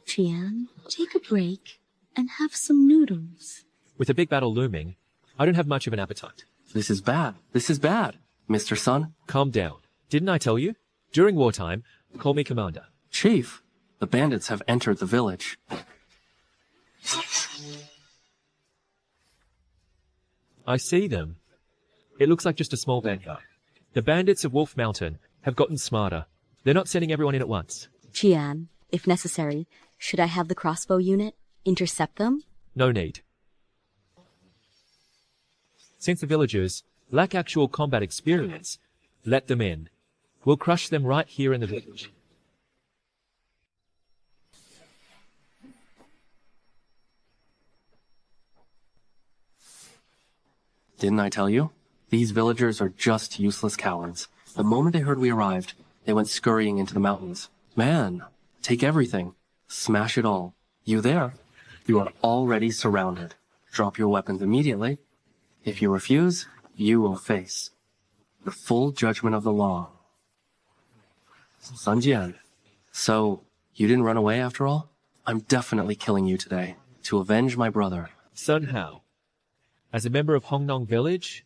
Jian, take a break and have some noodles. With a big battle looming, I don't have much of an appetite. This is bad. This is bad. Mr. Sun? Calm down. Didn't I tell you? During wartime, call me commander. Chief, the bandits have entered the village. I see them. It looks like just a small vanguard. The bandits of Wolf Mountain have gotten smarter. They're not sending everyone in at once. Jian, if necessary, should I have the crossbow unit intercept them? No need. Since the villagers lack actual combat experience, let them in. We'll crush them right here in the village. Didn't I tell you? These villagers are just useless cowards. The moment they heard we arrived, they went scurrying into the mountains. Man, take everything. Smash it all. You there? You are already surrounded. Drop your weapons immediately. If you refuse, you will face the full judgment of the law. Sun Jian. So, You didn't run away after all? I'm definitely killing you today, to avenge my brother. Sun Hao, as a member of Hongnong village,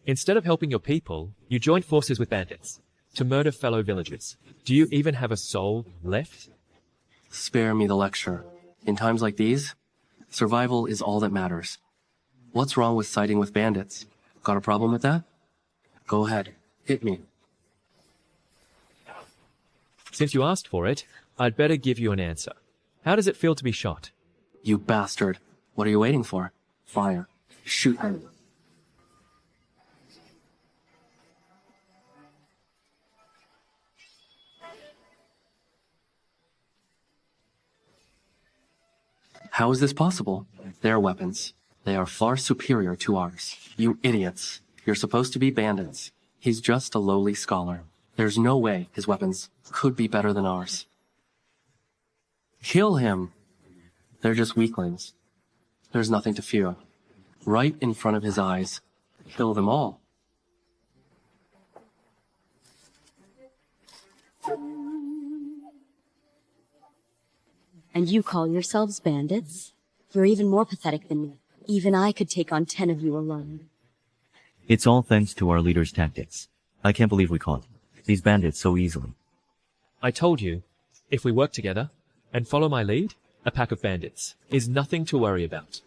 instead of helping your people, you joined forces with bandits to murder fellow villagers. Do you even have a soul left? Spare me the lecture. In times like these, survival is all that matters. What's wrong with siding with bandits? Got a problem with that? Go ahead, hit me. Since you asked for it, I'd better give you an answer. How does it feel to be shot? You bastard. What are you waiting for? Fire. Shoot him. How is this possible? Their weapons. They are far superior to ours. You idiots. You're supposed to be bandits. He's just a lowly scholar. There's no way his weapons could be better than ours. Kill him! They're just weaklings. There's nothing to fear. Right in front of his eyes. Kill them all. And you call yourselves bandits? You're even more pathetic than me. Even I could take on 10 of you alone. It's all thanks to our leader's tactics. I can't believe we caught these bandits so easily. I told you, if we work together and follow my lead, a pack of bandits is nothing to worry about.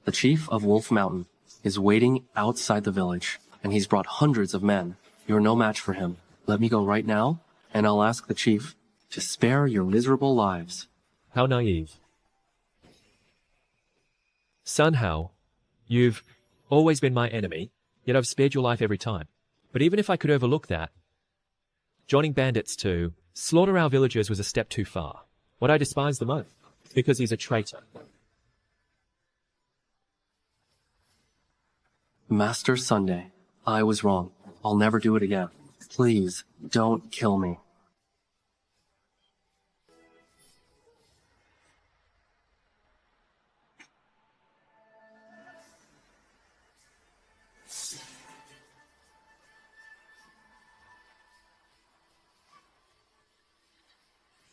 The chief of Wolf Mountain is waiting outside the village, and he's brought hundreds of men. You're no match for him. Let me go right now, and I'll ask the chief to spare your miserable lives. How naive. Sun Hao, you've always been my enemy, yet I've spared your life every time. But even if I could overlook that, joining bandits to slaughter our villagers was a step too far. What I despise the most, because he's a traitor. Master Sunday, I was wrong. I'll never do it again. Please, don't kill me.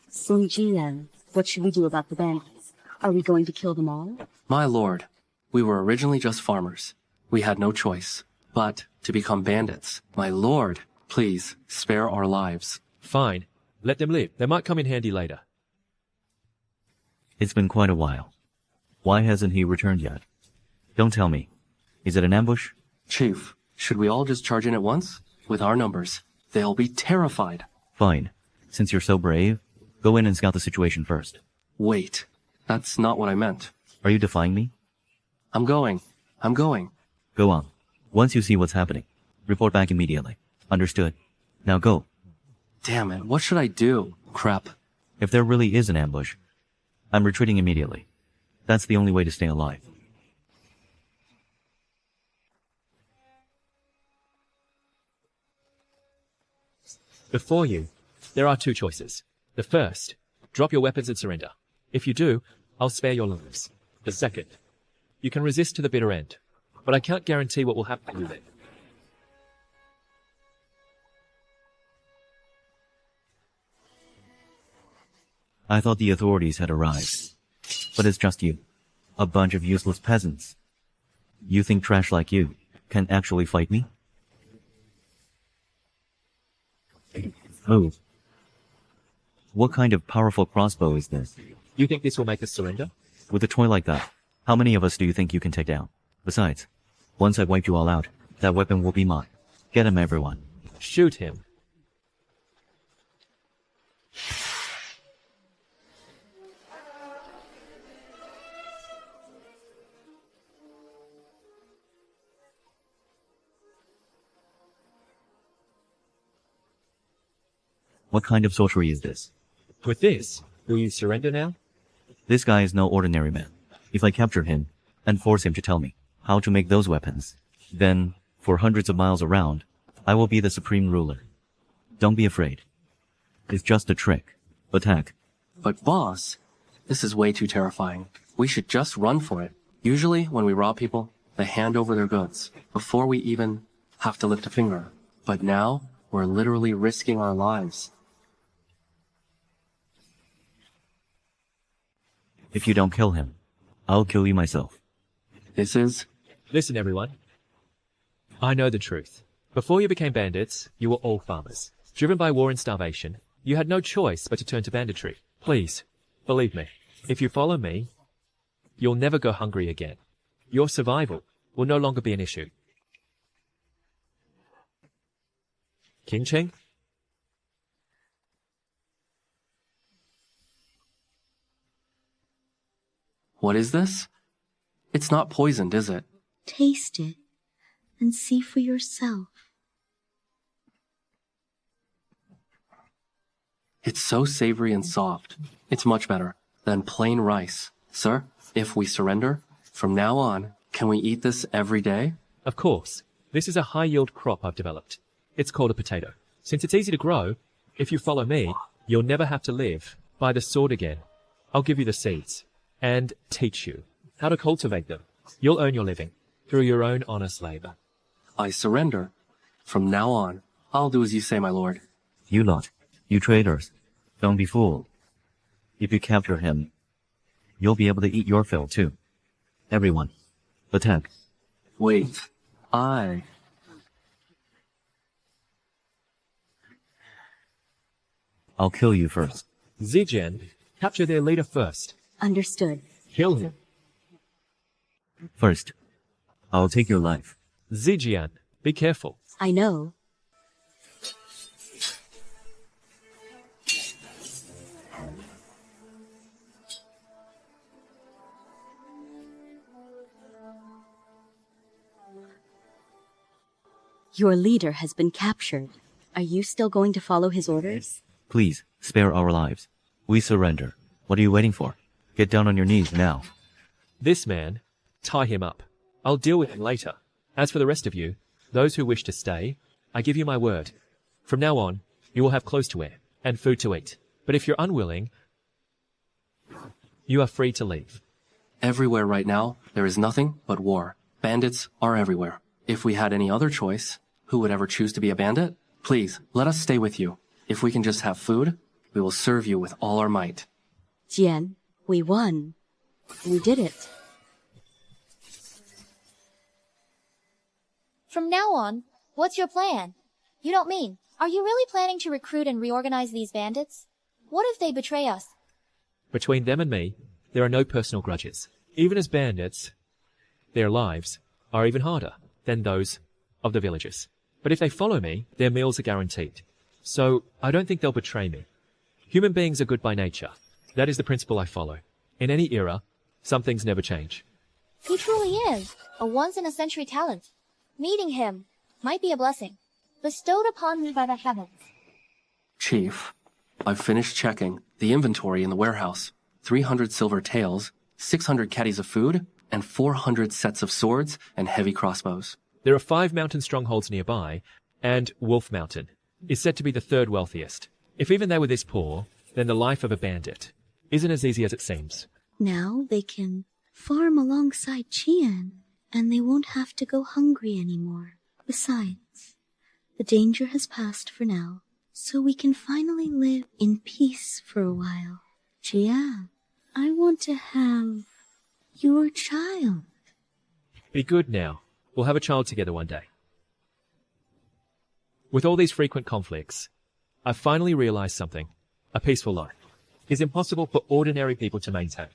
Sun Jian, what should we do about the bandits? Are we going to kill them all? My lord, we were originally just farmers. We had no choice but to become bandits. My lord, please, spare our lives. Fine, let them live. They might come in handy later. It's been quite a while. Why hasn't he returned yet? Don't tell me. Is it an ambush? Chief, should we all just charge in at once? With our numbers, they'll be terrified. Fine. Since you're so brave, go in and scout the situation first. Wait, that's not what I meant. Are you defying me? I'm going. Go on. Once you see what's happening, report back immediately. Understood. Now go. Damn it, what should I do? Crap. If there really is an ambush, I'm retreating immediately. That's the only way to stay alive. Before you, there are two choices. The first, drop your weapons and surrender. If you do, I'll spare your lives. The second, you can resist to the bitter end, but I can't guarantee what will happen to you then. I thought the authorities had arrived. But it's just you. A bunch of useless peasants. You think trash like you can actually fight me? Move. What kind of powerful crossbow is this? You think this will make us surrender? With a toy like that, how many of us do you think you can take down? Besides, once I've wiped you all out, that weapon will be mine. Get him, everyone. Shoot him. What kind of sorcery is this? With this, will you surrender now? This guy is no ordinary man. If I capture him and force him to tell me how to make those weapons, then, for hundreds of miles around, I will be the supreme ruler. Don't be afraid. It's just a trick. Attack. But boss, this is way too terrifying. We should just run for it. Usually, when we rob people, they hand over their goods before we even have to lift a finger. But now, we're literally risking our lives. If you don't kill him, I'll kill you myself. This is... Listen, everyone. I know the truth. Before you became bandits, you were all farmers. Driven by war and starvation, you had no choice but to turn to banditry. Please, believe me, if you follow me, you'll never go hungry again. Your survival will no longer be an issue. King Cheng? What is this? It's not poisoned, is it? Taste it and see for yourself. It's so savory and soft. It's much better than plain rice. Sir, if we surrender, from now on, can we eat this every day? Of course. This is a high-yield crop I've developed. It's called a potato. Since it's easy to grow, if you follow me, you'll never have to live by the sword again. I'll give you the seeds and teach you how to cultivate them. You'll earn your living through your own honest labor. I surrender. From now on, I'll do as you say, my lord. You lot, you traitors, don't be fooled. If you capture him, you'll be able to eat your fill too. Everyone, attack. Wait, I... I'll kill you first. Zijian, capture their leader first. Understood. Kill him. First, I'll take your life. Zijian, be careful. I know. Your leader has been captured. Are you still going to follow his orders? Please, spare our lives. We surrender. What are you waiting for? Get down on your knees now. This man, tie him up. I'll deal with him later. As for the rest of you, those who wish to stay, I give you my word. From now on, you will have clothes to wear and food to eat. But if you're unwilling, you are free to leave. Everywhere right now, there is nothing but war. Bandits are everywhere. If we had any other choice, who would ever choose to be a bandit? Please, let us stay with you. If we can just have food, we will serve you with all our might. Jian, we won. We did it. From now on, what's your plan? You don't mean, are you really planning to recruit and reorganize these bandits? What if they betray us? Between them and me, there are no personal grudges. Even as bandits, their lives are even harder than those of the villagers. But if they follow me, their meals are guaranteed. So I don't think they'll betray me. Human beings are good by nature. That is the principle I follow. In any era, some things never change. He truly is a once-in-a-century talent. Meeting him might be a blessing, bestowed upon me by the heavens. Chief, I've finished checking the inventory in the warehouse. 300 silver taels, 600 caddies of food, and 400 sets of swords and heavy crossbows. There are 5 mountain strongholds nearby, and Wolf Mountain is said to be the 3rd wealthiest. If even they were this poor, then the life of a bandit isn't as easy as it seems. Now they can farm alongside Qian, and they won't have to go hungry anymore. Besides, the danger has passed for now, so we can finally live in peace for a while. Jian, I want to have your child. Be good now. We'll have a child together one day. With all these frequent conflicts, I've finally realized something. A peaceful life is impossible for ordinary people to maintain.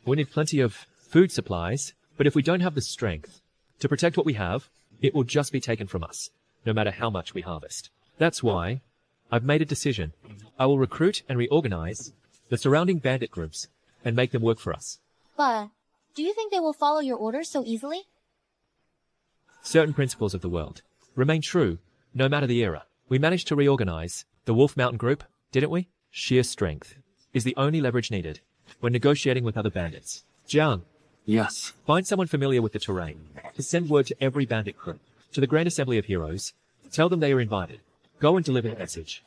We need plenty of food supplies, but if we don't have the strength to protect what we have, it will just be taken from us, no matter how much we harvest. That's why I've made a decision. I will recruit and reorganize the surrounding bandit groups and make them work for us. But, do you think they will follow your orders so easily? Certain principles of the world remain true, no matter the era. We managed to reorganize the Wolf Mountain group, didn't we? Sheer strength is the only leverage needed when negotiating with other bandits. Jiang, Yes. find someone familiar with the terrain to send word to every bandit group, to the Grand Assembly of Heroes. Tell them they are invited. Go and deliver the message.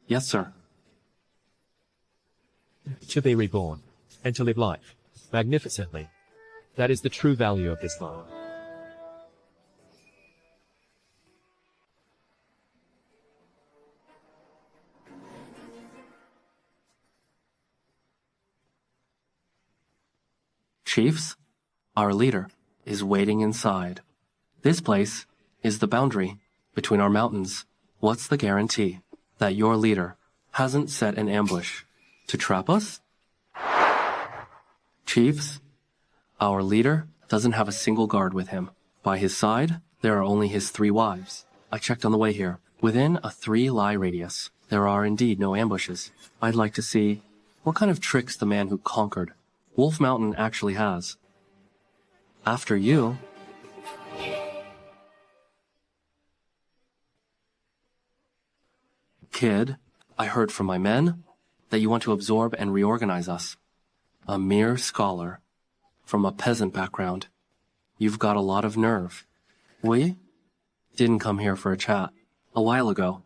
Yes, sir. To be reborn and to live life magnificently. That is the true value of this life. Chiefs, our leader is waiting inside. This place is the boundary between our mountains. What's the guarantee that your leader hasn't set an ambush to trap us? Chiefs, our leader doesn't have a single guard with him. By his side, there are only his 3 wives. I checked on the way here. Within a 3-lie radius, there are indeed no ambushes. I'd like to see what kind of tricks the man who conquered Wolf Mountain actually has. After you... Kid, I heard from my men that you want to absorb and reorganize us. A mere scholar, from a peasant background. You've got a lot of nerve. We didn't come here for a chat. A while ago,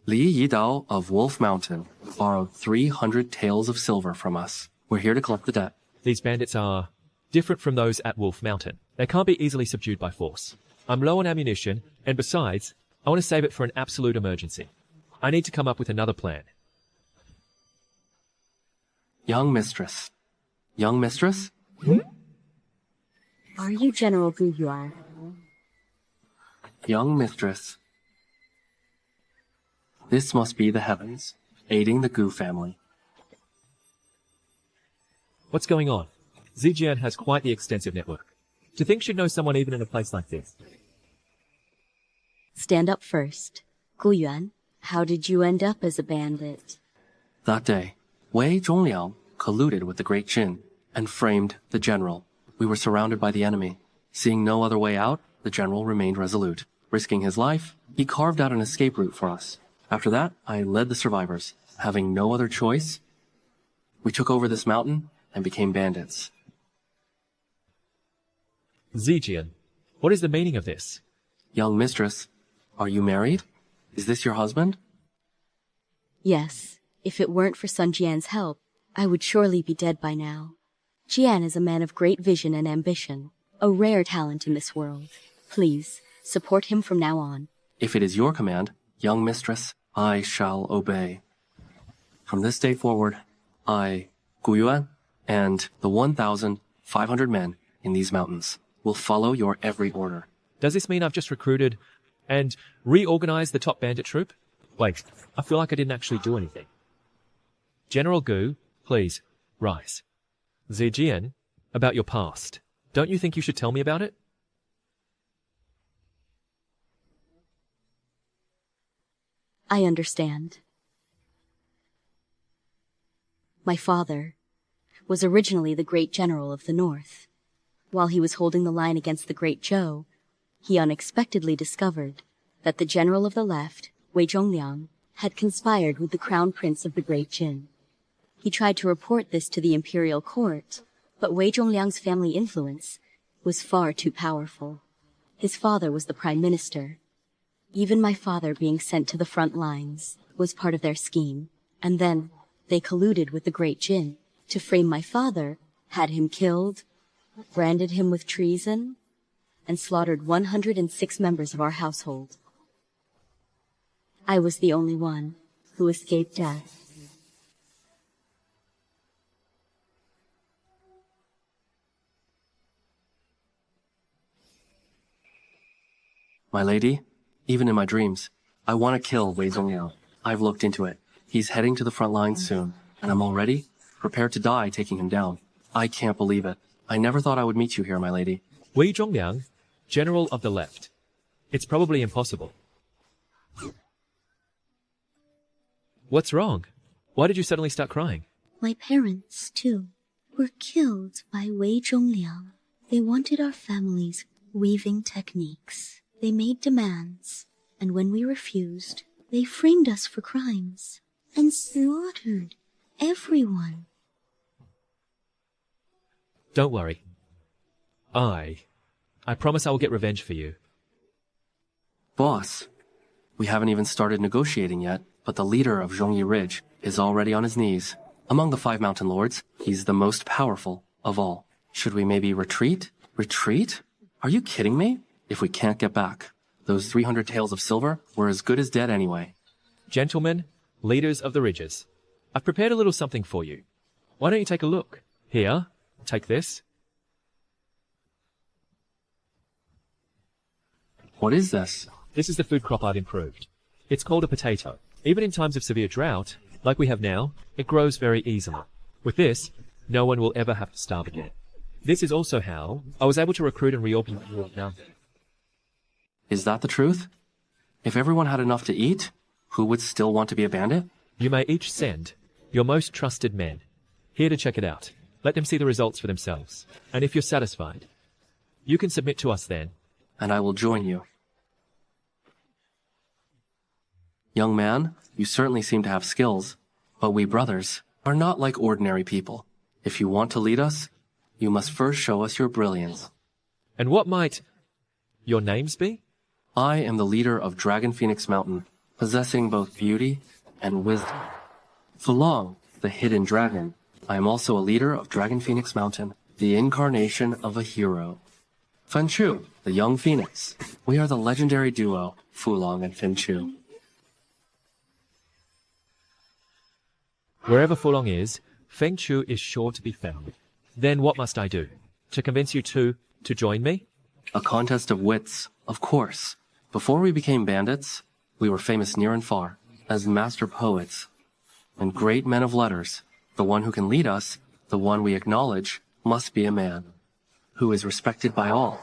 Li Yidao of Wolf Mountain borrowed 300 taels of silver from us. We're here to collect the debt. These bandits are different from those at Wolf Mountain. They can't be easily subdued by force. I'm low on ammunition, and besides, I want to save it for an absolute emergency. I need to come up with another plan. Young mistress. Young mistress? Are you General Gu Yuan? Young mistress. This must be the heavens, aiding the Gu family. What's going on? Zijian has quite the extensive network. To think she'd know someone even in a place like this. Stand up first. Gu Yuan, how did you end up as a bandit? That day, Wei Zhongliang colluded with the Great Qin and framed the general. We were surrounded by the enemy. Seeing no other way out, the general remained resolute. Risking his life, he carved out an escape route for us. After that, I led the survivors. Having no other choice, we took over this mountain and became bandits. Zijian, what is the meaning of this? Young mistress, are you married? Is this your husband? Yes. If it weren't for Sun Jian's help, I would surely be dead by now. Jian is a man of great vision and ambition, a rare talent in this world. Please, support him from now on. If it is your command, young mistress, I shall obey. From this day forward, I, Gu Yuan, and the 1,500 men in these mountains will follow your every order. Does this mean I've just recruited and reorganized the top bandit troop? Wait, I feel like I didn't actually do anything. General Gu, please, rise. Zijian, about your past. Don't you think you should tell me about it? I understand. My father was originally the great general of the north. While he was holding the line against the great Zhou, he unexpectedly discovered that the general of the left, Wei Zhongliang, had conspired with the crown prince of the Great Qin. He tried to report this to the imperial court, but Wei Zhongliang's family influence was far too powerful. His father was the prime minister. Even my father being sent to the front lines was part of their scheme, and then they colluded with the Great Qin to frame my father, had him killed, branded him with treason, and slaughtered 106 members of our household. I was the only one who escaped death. My lady, even in my dreams, I want to kill Wei Zongyao. I've looked into it. He's heading to the front lines soon, and I'm already prepared to die taking him down. I can't believe it. I never thought I would meet you here, my lady. Wei Zhongliang, general of the left. It's probably impossible. What's wrong? Why did you suddenly start crying? My parents, too, were killed by Wei Zhongliang. They wanted our family's weaving techniques. They made demands, and when we refused, they framed us for crimes and slaughtered everyone. Don't worry. I promise I will get revenge for you. Boss, we haven't even started negotiating yet, but the leader of Zhongyi Ridge is already on his knees. Among the 5 mountain lords, he's the most powerful of all. Should we maybe retreat? Retreat? Are you kidding me? If we can't get back, those 300 taels of silver were as good as dead anyway. Gentlemen, leaders of the ridges, I've prepared a little something for you. Why don't you take a look? Here, take this. What is this? This is the food crop I've improved. It's called a potato. Even in times of severe drought, like we have now, it grows very easily. With this, no one will ever have to starve again. This is also how I was able to recruit and reorganize. Is that the truth? If everyone had enough to eat, who would still want to be a bandit? You may each send your most trusted men here to check it out. Let them see the results for themselves. And if you're satisfied, you can submit to us then. And I will join you. Young man, you certainly seem to have skills, but we brothers are not like ordinary people. If you want to lead us, you must first show us your brilliance. And what might your names be? I am the leader of Dragon Phoenix Mountain, possessing both beauty and wisdom. Fulong, the hidden dragon. I am also a leader of Dragon Phoenix Mountain, the incarnation of a hero. Fanchu, the young phoenix. We are the legendary duo, Fulong and Fanchu. Wherever Fulong is, Feng Chu is sure to be found. Then what must I do? To convince you two to join me? A contest of wits, of course. Before we became bandits, we were famous near and far, as master poets and great men of letters. The one who can lead us, the one we acknowledge, must be a man who is respected by all.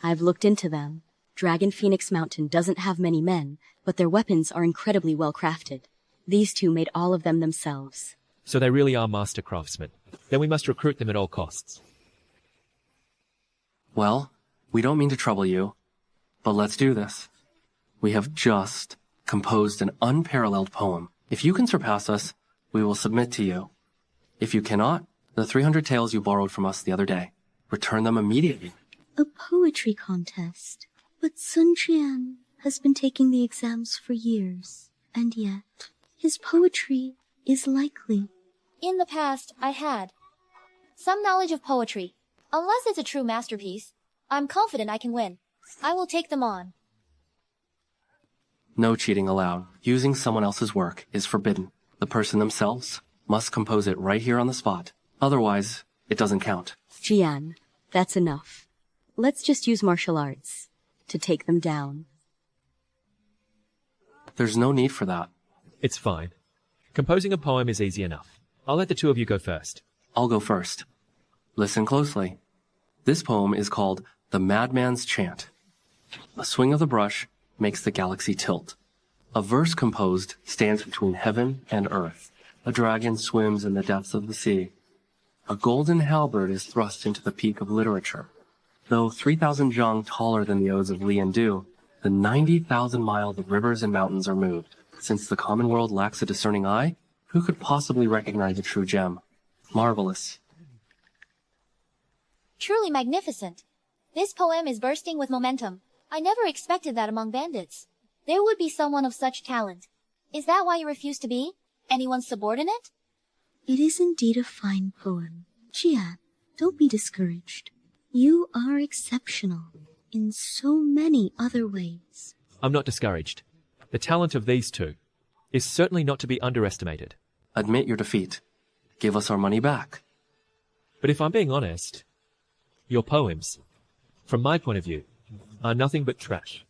I've looked into them. Dragon Phoenix Mountain doesn't have many men, but their weapons are incredibly well crafted. These two made all of them themselves. So they really are master craftsmen. Then we must recruit them at all costs. Well, we don't mean to trouble you, but let's do this. We have just composed an unparalleled poem. If you can surpass us, we will submit to you. If you cannot, the 300 tales you borrowed from us the other day, return them immediately. A poetry contest. But Sun Jian has been taking the exams for years, and yet his poetry is likely. In the past, I had some knowledge of poetry. Unless it's a true masterpiece, I'm confident I can win. I will take them on. No cheating allowed. Using someone else's work is forbidden. The person themselves must compose it right here on the spot. Otherwise, it doesn't count. Jian, that's enough. Let's just use martial arts to take them down. There's no need for that. It's fine. Composing a poem is easy enough. I'll let the two of you go first. I'll go first. Listen closely. This poem is called The Madman's Chant. A swing of the brush makes the galaxy tilt. A verse composed stands between heaven and earth. A dragon swims in the depths of the sea. A golden halberd is thrust into the peak of literature. Though 3,000 zhang taller than the odes of Li and Du, the 90,000 miles of rivers and mountains are moved. Since the common world lacks a discerning eye, who could possibly recognize a true gem? Marvelous. Truly magnificent. This poem is bursting with momentum. I never expected that among bandits. There would be someone of such talent. Is that why you refuse to be anyone's subordinate? It is indeed a fine poem. Jian, don't be discouraged. You are exceptional in so many other ways. I'm not discouraged. The talent of these two is certainly not to be underestimated. Admit your defeat. Give us our money back. But if I'm being honest, your poems, from my point of view, are nothing but trash.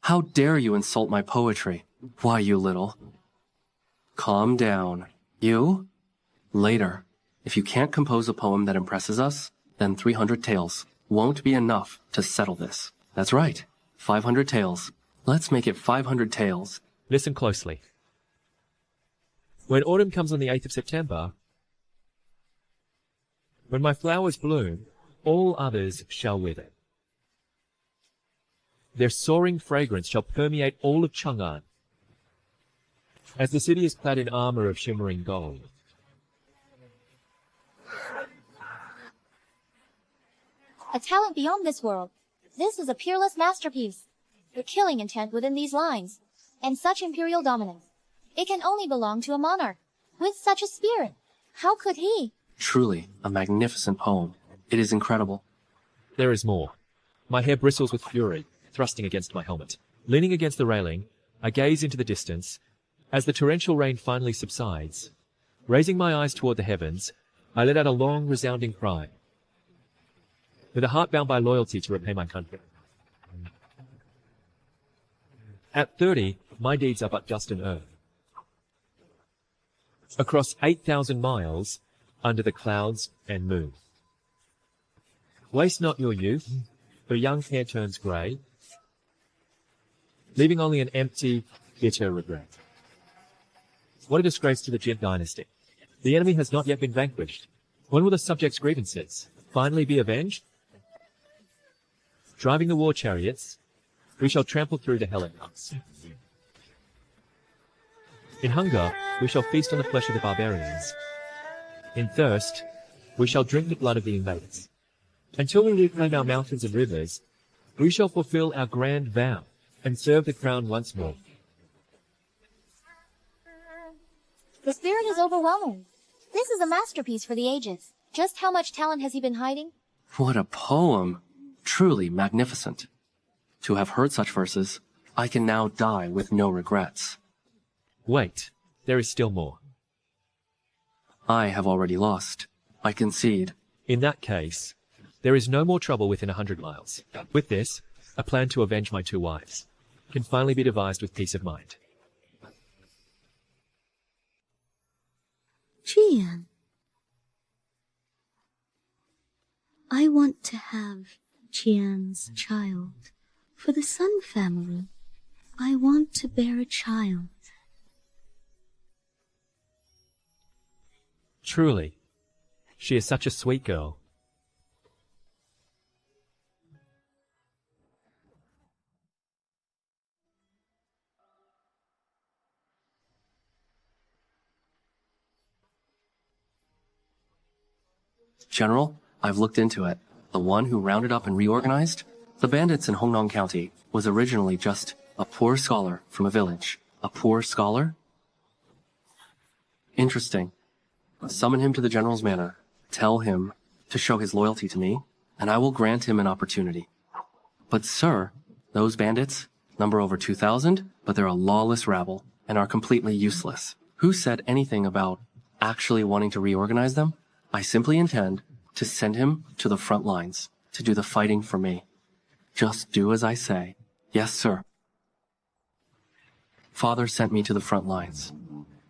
How dare you insult my poetry? Why, you little. Calm down. You? Later. If you can't compose a poem that impresses us, then 300 tales won't be enough to settle this. That's right. 500 tales. Let's make it 500 tales. Listen closely. When autumn comes on the 8th of September, when my flowers bloom, all others shall wither. Their soaring fragrance shall permeate all of Chang'an, as the city is clad in armor of shimmering gold. A talent beyond this world. This is a peerless masterpiece. The killing intent within these lines, and such imperial dominance. It can only belong to a monarch with such a spirit. How could he? Truly, a magnificent poem. It is incredible. There is more. My hair bristles with fury, thrusting against my helmet. Leaning against the railing, I gaze into the distance. As the torrential rain finally subsides, raising my eyes toward the heavens, I let out a long, resounding cry. with a heart bound by loyalty to repay my country. At 30, my deeds are but dust and earth. Across 8,000 miles, under the clouds and moon. Waste not your youth, for young hair turns grey, leaving only an empty, bitter regret. What a disgrace to the Jin dynasty. The enemy has not yet been vanquished. When will the subjects' grievances finally be avenged? Driving the war chariots, we shall trample through the Hellenics. In hunger, we shall feast on the flesh of the barbarians. In thirst, we shall drink the blood of the invaders. Until we reclaim our mountains and rivers, we shall fulfill our grand vow and serve the crown once more. The spirit is overwhelming. This is a masterpiece for the ages. Just how much talent has he been hiding? What a poem. Truly magnificent. To have heard such verses, I can now die with no regrets. Wait, there is still more. I have already lost. I concede. In that case, there is no more trouble within 100 miles. With this, a plan to avenge my 2 wives can finally be devised with peace of mind. Jian, I want to have Jian's child. For the Sun family, I want to bear a child. Truly, she is such a sweet girl. General, I've looked into it. The one who rounded up and reorganized the bandits in Hongnong County was originally just a poor scholar from a village. A poor scholar? Interesting. Summon him to the general's manor. Tell him to show his loyalty to me, and I will grant him an opportunity. But sir, those bandits number over 2,000, but they're a lawless rabble and are completely useless. Who said anything about actually wanting to reorganize them? I simply intend to send him to the front lines to do the fighting for me. Just do as I say. Yes, sir. Father sent me to the front lines,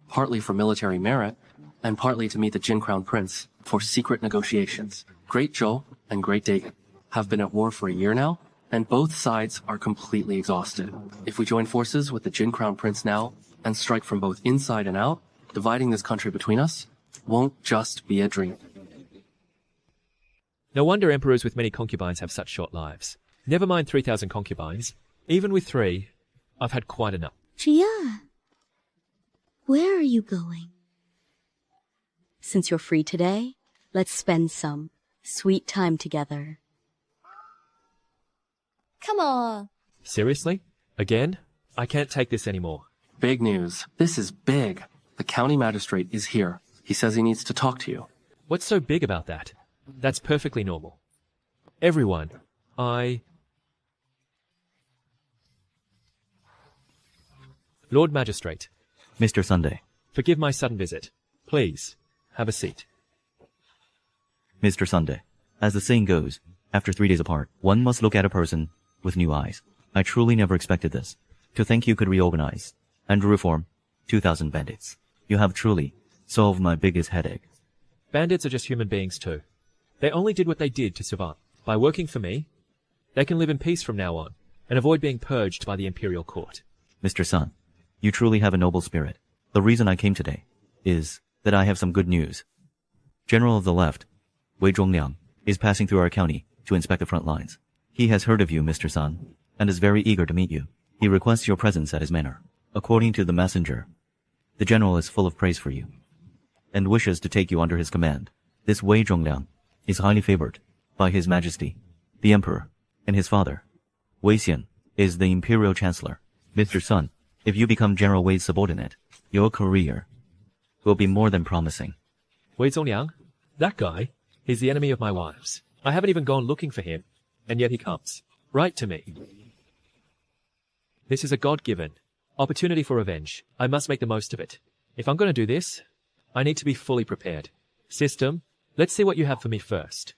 partly for military merit, and partly to meet the Jin Crown Prince for secret negotiations. Great Zhou and Great Dagon have been at war for a year now, and both sides are completely exhausted. If we join forces with the Jin Crown Prince now and strike from both inside and out, dividing this country between us won't just be a dream. No wonder emperors with many concubines have such short lives. Never mind 3,000 concubines. Even with 3, I've had quite enough. Jia, where are you going? Since you're free today, let's spend some sweet time together. Come on. Seriously? Again? I can't take this anymore. Big news. This is big. The county magistrate is here. He says he needs to talk to you. What's so big about that? That's perfectly normal. Everyone, Lord Magistrate, Mr. Sunday. forgive my sudden visit. Please, have a seat. Mr. Sunday. As the saying goes, after 3 days apart, one must look at a person with new eyes. I truly never expected this. To think you could reorganize and reform 2,000 bandits. You have truly solved my biggest headache. Bandits are just human beings too. They only did what they did to survive. By working for me, they can live in peace from now on and avoid being purged by the imperial court. Mr. Sun, you truly have a noble spirit. The reason I came today is that I have some good news. General of the left, Wei Zhongliang, is passing through our county to inspect the front lines. He has heard of you, Mr. Sun, and is very eager to meet you. He requests your presence at his manor. According to the messenger, the general is full of praise for you and wishes to take you under his command. This Wei Zhongliang is highly favored by His Majesty, the Emperor, and his father. Wei Xian is the Imperial Chancellor. Mr. Sun, if you become General Wei's subordinate, your career will be more than promising. Wei Zongyang? That guy? He's the enemy of my wives. I haven't even gone looking for him, and yet he comes. Right to me. This is a God-given opportunity for revenge. I must make the most of it. If I'm going to do this, I need to be fully prepared. System, let's see what you have for me first.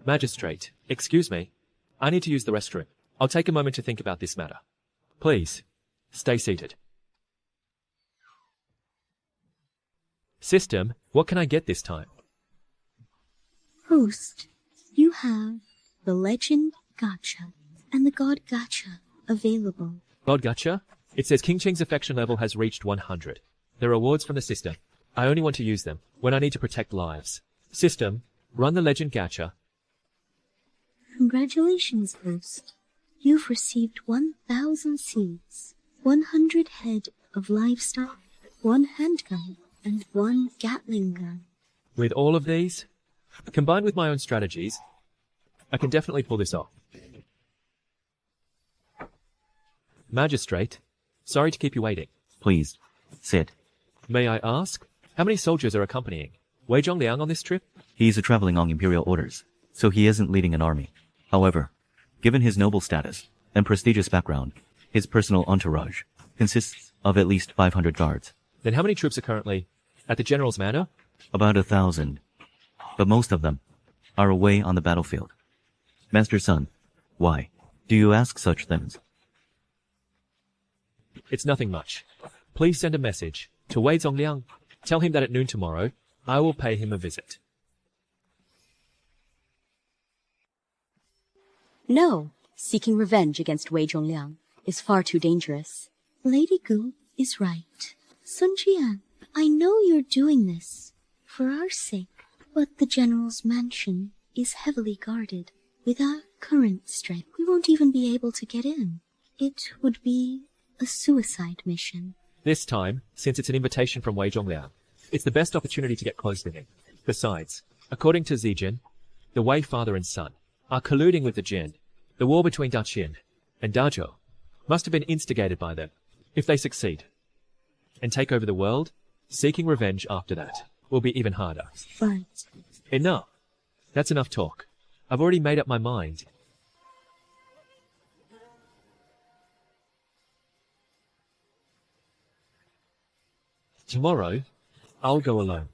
Magistrate, excuse me. I need to use the restroom. I'll take a moment to think about this matter. Please, stay seated. System, what can I get this time? Host, you have the legend gacha and the god gacha available. God gotcha? It says King Cheng's affection level has reached 100. There are rewards from the system. I only want to use them when I need to protect lives. System, run the legend gacha. Congratulations, host. You've received 1,000 seeds, 100 head of livestock, 1 handgun, and 1 Gatling gun. With all of these, combined with my own strategies, I can definitely pull this off. Magistrate, sorry to keep you waiting. Please, sit. May I ask, how many soldiers are accompanying Wei Zhongliang on this trip? He's traveling on imperial orders, so he isn't leading an army. However, given his noble status and prestigious background, his personal entourage consists of at least 500 guards. Then how many troops are currently at the General's Manor? About 1,000. But most of them are away on the battlefield. Master Sun, why do you ask such things? It's nothing much. Please send a message to Wei Zhongliang. Tell him that at noon tomorrow, I will pay him a visit. No, seeking revenge against Wei Zhongliang is far too dangerous. Lady Gu is right. Sun Jian, I know you're doing this for our sake, but the general's mansion is heavily guarded. With our current strength, we won't even be able to get in. It would be a suicide mission. This time, since it's an invitation from Wei Zhongliang, it's the best opportunity to get close to him. Besides, according to Zijin, the Wei father and son are colluding with the Jin. The war between Daqin and Dazhou must have been instigated by them. If they succeed and take over the world, seeking revenge after that will be even harder. But Enough. That's enough talk. I've already made up my mind. Tomorrow, I'll go alone.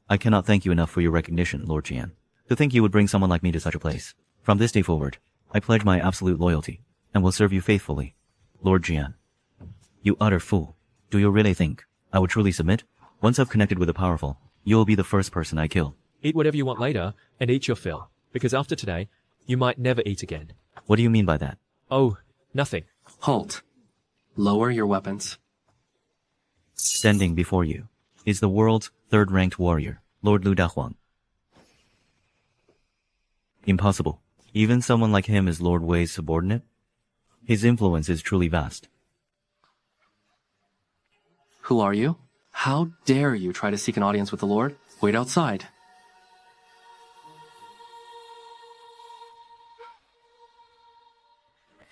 I cannot thank you enough for your recognition, Lord Jian. To think you would bring someone like me to such a place. From this day forward, I pledge my absolute loyalty, and will serve you faithfully. Lord Jian. You utter fool. Do you really think I would truly submit? Once I've connected with the powerful, you will be the first person I kill. Eat whatever you want later, and eat your fill. Because after today, you might never eat again. What do you mean by that? Oh, nothing. Halt. Lower your weapons. Standing before you is the world's third-ranked warrior, Lord Lu Dahuang. Impossible. Even someone like him is Lord Wei's subordinate? His influence is truly vast. Who are you? How dare you try to seek an audience with the Lord? Wait outside.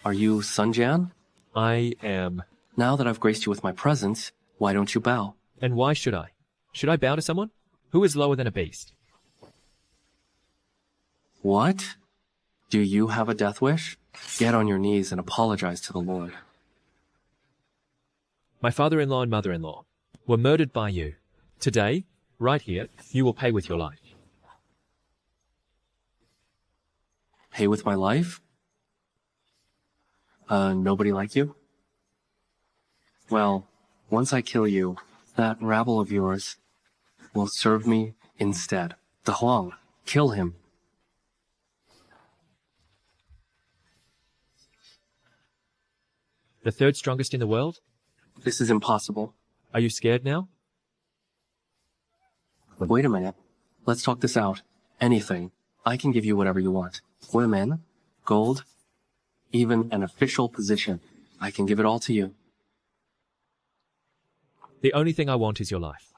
Are you Sun Jian? I am. Now that I've graced you with my presence, why don't you bow? And why should I? Should I bow to someone? Who is lower than a beast? What? Do you have a death wish? Get on your knees and apologize to the Lord. My father-in-law and mother-in-law were murdered by you. Today, right here, you will pay with your life. Pay with my life? Nobody like you? Well, once I kill you, that rabble of yours will serve me instead. The Huang, kill him. The third strongest in the world? This is impossible. Are you scared now? Wait a minute. Let's talk this out. Anything. I can give you whatever you want. Women, gold, even an official position. I can give it all to you. The only thing I want is your life.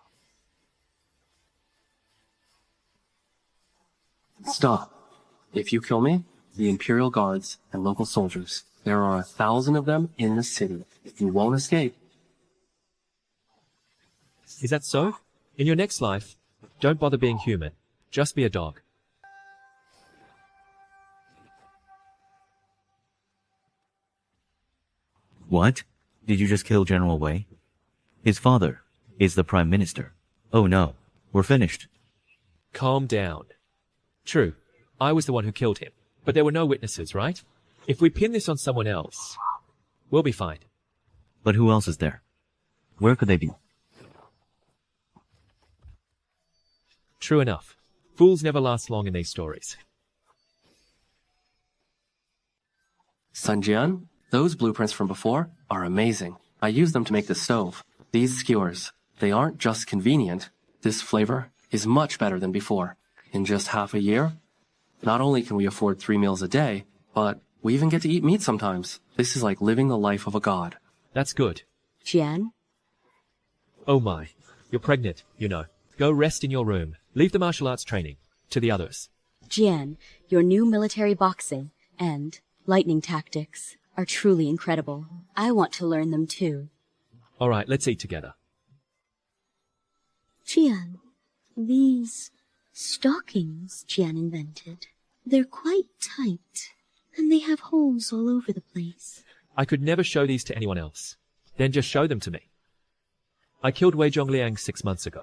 Stop. If you kill me, the Imperial Guards and local soldiers, there are 1,000 of them in the city. You won't escape. Is that so? In your next life, don't bother being human. Just be a dog. What? Did you just kill General Wei? His father is the Prime Minister. Oh no, we're finished. Calm down. True, I was the one who killed him, but there were no witnesses, right? If we pin this on someone else, we'll be fine. But who else is there? Where could they be? True enough. Fools never last long in these stories. Sun Jian, those blueprints from before are amazing. I used them to make the stove. These skewers, they aren't just convenient. This flavor is much better than before. In just half a year, not only can we afford 3 meals a day, but we even get to eat meat sometimes. This is like living the life of a god. That's good. Jian? Oh my, you're pregnant, you know. Go rest in your room. Leave the martial arts training to the others. Jian, your new military boxing and lightning tactics are truly incredible. I want to learn them too. All right, let's eat together. Jian, these stockings Jian invented, they're quite tight, and they have holes all over the place. I could never show these to anyone else. Then just show them to me. I killed Wei Zhongliang 6 months ago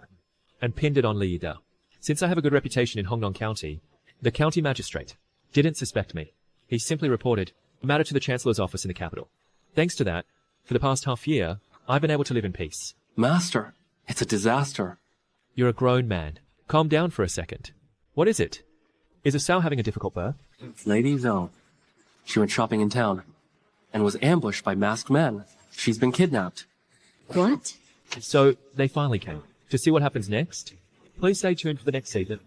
and pinned it on Li Yidao. Since I have a good reputation in Hongdong County, the county magistrate didn't suspect me. He simply reported the matter to the Chancellor's office in the capital. Thanks to that, for the past half year, I've been able to live in peace. Master, it's a disaster. You're a grown man. Calm down for a second. What is it? Is Asao having a difficult birth? Lady Zhou. She went shopping in town and was ambushed by masked men. She's been kidnapped. What? So, they finally came. To see what happens next, please stay tuned for the next season.